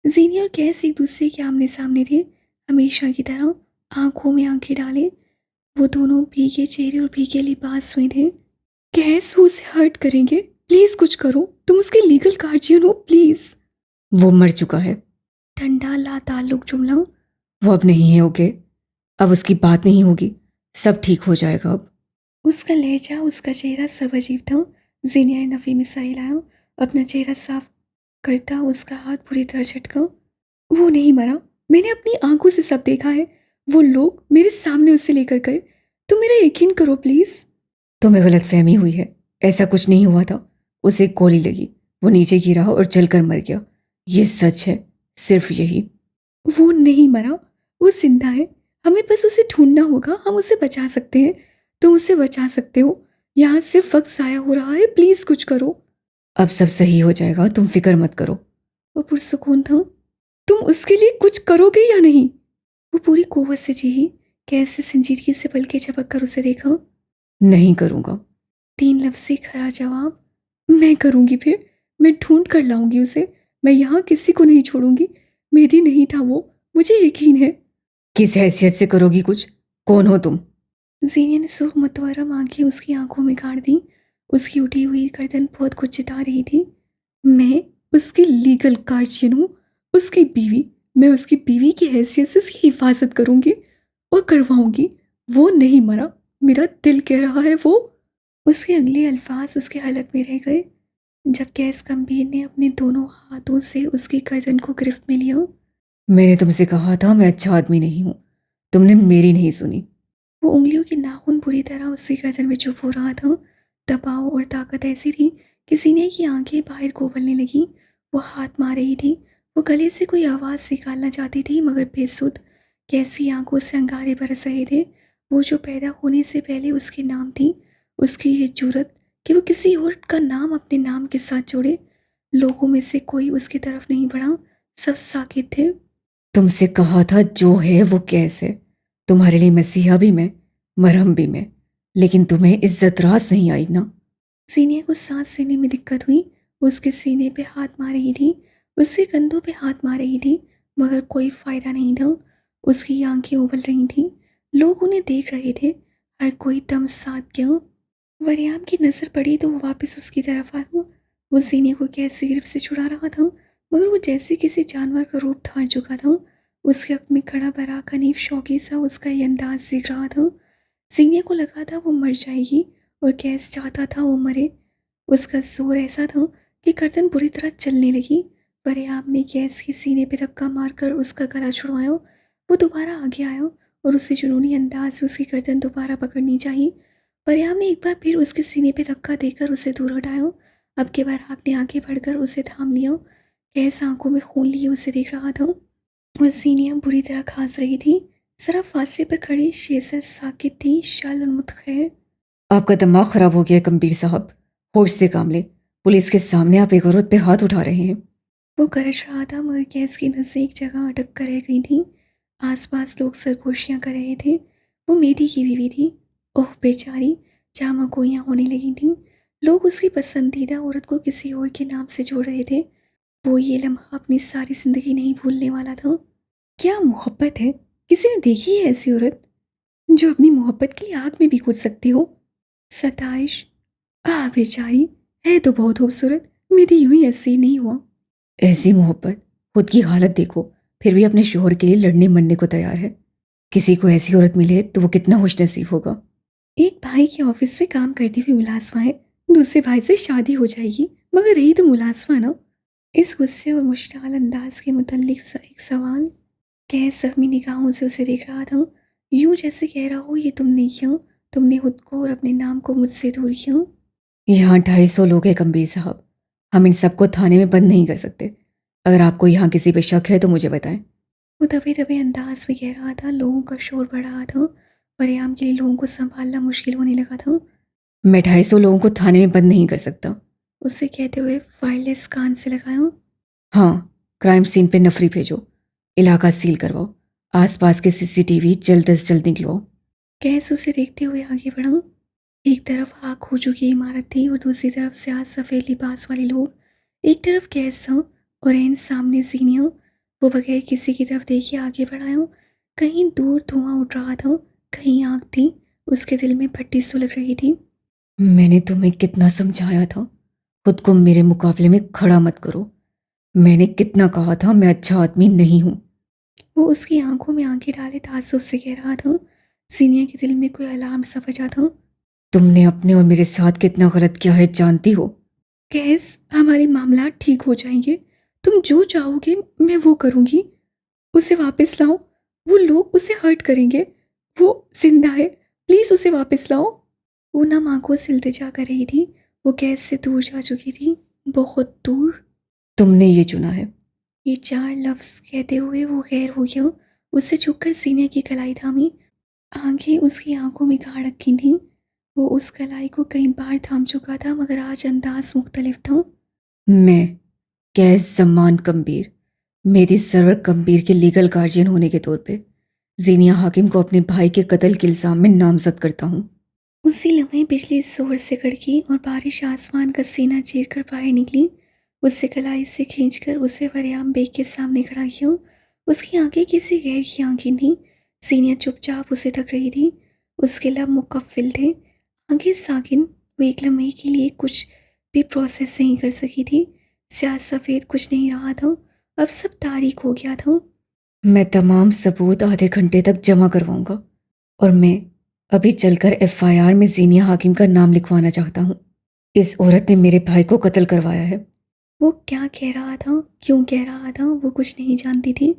जीनी और कैस एक दूसरे के आमने सामने थे, हमेशा की तरह, आंखों में आंखें डाले। वो दोनों भीगे चेहरे और भीगे लिबास में थे। कैस, वो उसे हर्ट करेंगे। प्लीज कुछ करो, तुम उसके लीगल गार्जियन हो, प्लीज। वो मर चुका है। ठंडा लाताल्लुक जुमला। वो अब नहीं है, ओके? अब उसकी बात नहीं होगी। सब ठीक हो जाएगा अब। उसका लहजा, उसका चेहरा सब अजीब था। जीनिया ने नफ़ी में सर हिलाया। अपना चेहरा साफ करता उसका हाथ पूरी तरह झटका। वो नहीं मरा, मैंने अपनी आंखों से सब देखा है। वो लोग मेरे सामने उसे लेकर गए। तुम मेरा यकीन करो प्लीज़। तुम्हें गलतफहमी हुई है, ऐसा कुछ नहीं हुआ था। उसे एक गोली लगी, वो नीचे गिरा और जलकर मर गया। ये सच है, सिर्फ यही। वो नहीं मरा, वो जिंदा है। हमें बस उसे ढूंढना होगा, हम उसे बचा सकते हैं। तुम उसे बचा सकते हो। यहाँ सिर्फ वक्त ज़ाया हो रहा है, प्लीज़ कुछ करो। अब सब सही हो जाएगा, तुम फिक्र मत करो। वो पुरसुकून था। तुम उसके लिए कुछ करोगे या नहीं? वो पूरी कुव्वत से चीखी। कैसे संजीदगी से पलके झपक कर उसे देखा। नहीं करूँगा। 3 लफ्ज़ी खरा जवाब। मैं करूँगी फिर, मैं ढूंढ कर लाऊंगी उसे। मैं यहाँ किसी को नहीं छोड़ूंगी। मेहदी नहीं था वो, मुझे यकीन है। किस हैसियत से करोगी कुछ? कौन हो तुम? ज़ेनिया ने सुर्ख मुतवरम आंखें उसकी आंखों में गाड़ दी। उसकी उठी हुई गर्दन बहुत कुछ चिता रही थी। मैं उसकी लीगल गार्जियन हूँ, उसकी बीवी। मैं उसकी बीवी की हैसियत से उसकी हिफाजत करूँगी और करवाऊँगी। वो नहीं मरा, मेरा दिल कह रहा है वो। उसके अगले अल्फाज उसके हलक में रह गए जब कैस गंभीर ने अपने दोनों हाथों से उसकी गर्दन को गिरफ्त में लिया। मैंने तुमसे कहा था मैं अच्छा आदमी नहीं हूँ, तुमने मेरी नहीं सुनी। वो उंगलियों के नाखून बुरी तरह उसकी गर्दन में चुप हो रहा था। दबाव और ताकत ऐसी थी कि सीने की आंखें बाहर को उबलने लगी। वो हाथ मार रही थी। वो गले से कोई आवाज़ निकालना चाहती थी मगर बेसुध। कैसी आंखों से अंगारे बरस रहे थे। वो जो पैदा होने से पहले उसके नाम थी। उसकी ये जुर्रत कि वो किसी और का नाम अपने नाम के साथ जोड़े। लोगों में से कोई उसकी तरफ नहीं बढ़ा। सब साकित थे। तुमसे कहा था जो है वो कैसे। तुम्हारे लिए मसीहा भी मैं, मरहम भी मैं, लेकिन तुम्हें इज्जत रास नहीं आई ना। सीनिया को सांस लेने में दिक्कत हुई। उसके सीने पे हाथ मार रही थी। उसके कंधों पे हाथ मार रही थी मगर कोई फायदा नहीं था। उसकी आंखें उबल रही थीं। लोग उन्हें देख रहे थे। हर कोई दम साध गया। वरियाम की नज़र पड़ी तो वो वापस उसकी तरफ आया। वो सीने को कैसे गिरफ्त से छुड़ा रहा था मगर वो जैसे किसी जानवर का रूप धार चुका था। उसके हक में खड़ा बराक हनीफ शौकी सा उसका ये अंदाज सीख रहा था। सीने को लगा था वो मर जाएगी और कैस चाहता था वो मरे। उसका जोर ऐसा था कि गर्दन बुरी तरह चलने लगी। परियाम ने कैस के सीने पे धक्का मारकर उसका गला छुड़वाया। वो दोबारा आगे आया और उसे जुनूनी अंदाज से उसकी गर्दन दोबारा पकड़नी चाहिए। परियाम ने एक बार फिर उसके सीने पे धक्का देकर उसे दूर हटाया। अब के बार ने आगे बढ़कर उसे थाम लिया। कैस आंखों में खून लिए उसे देख रहा था और सीनियाँ बुरी तरह खांस रही थी। जरा फांसे पर खड़ी शेजर साकित थी, शाल और मुतखैर। आपका दिमाग खराब हो गया है कम्बीर साहब, होश से काम ले। पुलिस के सामने आप एक औरत पे हाथ उठा रहे हैं। वो गरज रहा था मगर गैस की नसें एक जगह अटक कर रह गई थीं। आसपास लोग सरगोशियाँ कर रहे थे। वो मेधी की बीवी थी। ओह बेचारी, चामकोइयाँ होने लगी थीं। लोग उसकी पसंदीदा औरत को किसी और के नाम से जोड़ रहे थे। वो ये लम्हा अपनी सारी जिंदगी नहीं भूलने वाला था। क्या मोहब्बत है! किसी ने देखी है ऐसी औरत जो अपनी मोहब्बत के लिए आग में भी कूद सकती हो? सताइश। आह बेचारी, है तो बहुत खूबसूरत। मेरी यूं ही ऐसे ही नहीं हुआ। ऐसी मोहब्बत, खुद की हालत देखो, फिर भी अपने शोहर के लिए लड़ने मरने को तैयार है। किसी को ऐसी औरत मिले तो वो कितना खुशनसीब होगा। एक भाई के ऑफिस में काम करती हुई मुलाजमा है। दूसरे भाई से शादी हो जाएगी मगर रही तो मुलाजमा ना। इस गुस्से और मुश्ताल अंदाज के मुतल्लिक एक सवाल। कैस जख्मी निगाहों से उसे देख रहा था। यूं जैसे कह रहा हो ये तुमने क्यों, तुमने खुद को और अपने नाम को मुझसे दूर क्यों। यहाँ 250 लोग हैं कम्बीर साहब, हम इन सबको थाने में बंद नहीं कर सकते। अगर आपको यहाँ किसी पे शक है तो मुझे बताएं। वो दबे दबे अंदाज में कह रहा था। लोगों का शोर बढ़ रहा था। परियाम के लिए लोगों को संभालना मुश्किल होने लगा था। मैं 250 लोगों को थाने में बंद नहीं कर सकता। उसे कहते हुए वायरलेस कान से लगाया। हाँ, क्राइम सीन पे नफरी भेजो, इलाका सील करवाओ, आसपास के सीसीटीवी जल्द से जल्द निकलवाओ। कैस उसे देखते हुए आगे बढ़ा। एक तरफ आग हो चुकी इमारत थी और दूसरी तरफ स्याह सफ़ेद लिबास वाले लोग। एक तरफ कैस था और एन सामने सीनिया। वो बगैर किसी की तरफ देखे आगे बढ़ाया। कहीं दूर धुआं उठ रहा था, कहीं आग थी। उसके दिल में भट्टी सुलग रही थी। मैंने तुम्हें कितना समझाया था, खुद को मेरे मुकाबले में खड़ा मत करो। मैंने कितना कहा था मैं अच्छा आदमी नहीं हूँ। वो उसकी आंखों में आंखें डाले ताज्जुब से कह रहा था। सीनिया के दिल में कोई अलार्म सा बजा था। तुमने अपने और मेरे साथ कितना गलत किया है जानती हो। कैस, हमारे मामला ठीक हो जाएंगे। तुम जो चाहोगे मैं वो करूँगी। उसे वापस लाओ। वो लोग उसे हर्ट करेंगे। वो जिंदा है, प्लीज़ उसे वापस लाओ। पूनम आंखों से इल्तिजा कर रही थी। वो गैस से दूर जा चुकी थी, बहुत दूर। तुमने ये चुना है। ये चार लफ्ज़ कहते हुए वो गैर हो गया। उससे झुककर सीने की कलाई थामी। आंखें उसकी आंखों में गाड़ रखी थीं। वो उस कलाई को कई बार थाम चुका था, मगर आज अंदाज मुख्तलिफ था। मैं कैस जमान कम्बीर, मेरी सरवर कम्बीर के लीगल गार्जियन होने के तौर पे जीनिया हाकिम को अपने भाई के कत्ल के इल्ज़ाम में नामजद करता हूँ। उसी लम्हे बिजली जोर से कड़की और बारिश आसमान का सीना चीर कर बाहर निकली। उससे कलाई से खींचकर उसे वरियाम बेग के सामने खड़ा किया। उसकी आंखें किसी गैर की आंखें थीं। सीनिया चुपचाप उसे तक रही थी। उसके लब मुकफ्फिल थे, आंखें साकिन। वो एक लम्हे के लिए कुछ भी प्रोसेस नहीं कर सकी थी। स्याह सफ़ेद कुछ नहीं रहा था, अब सब तारीख हो गया था। मैं तमाम सबूत आधे घंटे तक जमा करवाऊंगा और मैं अभी चलकर एफआईआर में जीनिया हाकिम का नाम लिखवाना चाहता हूँ। इस औरत ने मेरे भाई को कत्ल करवाया है। वो क्या कह रहा था, क्यों कह रहा था, वो कुछ नहीं जानती थी।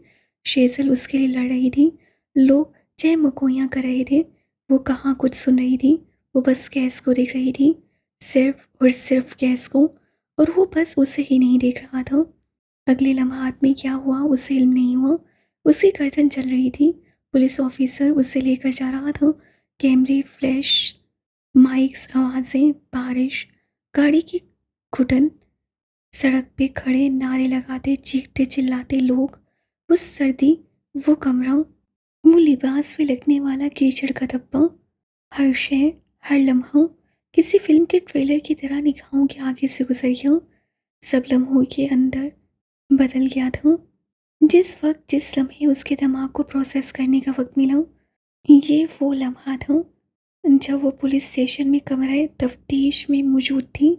शेजल उसके लिए लड़ रही थी। लोग जय मकोइयाँ कर रहे थे। वो कहाँ कुछ सुन रही थी। वो बस गैस को देख रही थी, सिर्फ और सिर्फ गैस को। और वो बस उसे ही नहीं देख रहा था। अगले लम्हात में क्या हुआ उसे इल्म नहीं हुआ। उसकी गर्दन चल रही थी। पुलिस ऑफिसर उसे लेकर जा रहा था। कैमरे, फ्लैश, माइक्स, आवाज़ें, बारिश, गाड़ी की घुटन, सड़क पे खड़े नारे लगाते चीखते चिल्लाते लोग, वो सर्दी, वो कमरा, वो लिबास में लगने वाला कीचड़ का धब्बा। हर शय, हर लम्हा किसी फिल्म के ट्रेलर की तरह निगाहों के आगे से गुजर गया। सब लम्हों के अंदर बदल गया था। जिस वक्त, जिस लम्हे उसके दिमाग को प्रोसेस करने का वक्त मिला, ये वो लम्हा था जब वो पुलिस स्टेशन में कमरे तफ्तीश में मौजूद थी।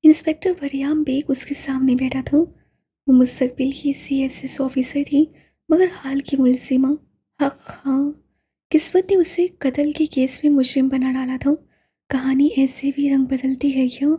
इंस्पेक्टर वरियाम बेग उसके सामने बैठा था। वो मुस्तकबिल की सीएसएस ऑफिसर थी, मगर हाल की मुलजिमा। हक हाँ, किस्मत ने उसे कत्ल के केस में मुजरिम बना डाला था। कहानी ऐसे भी रंग बदलती है क्या?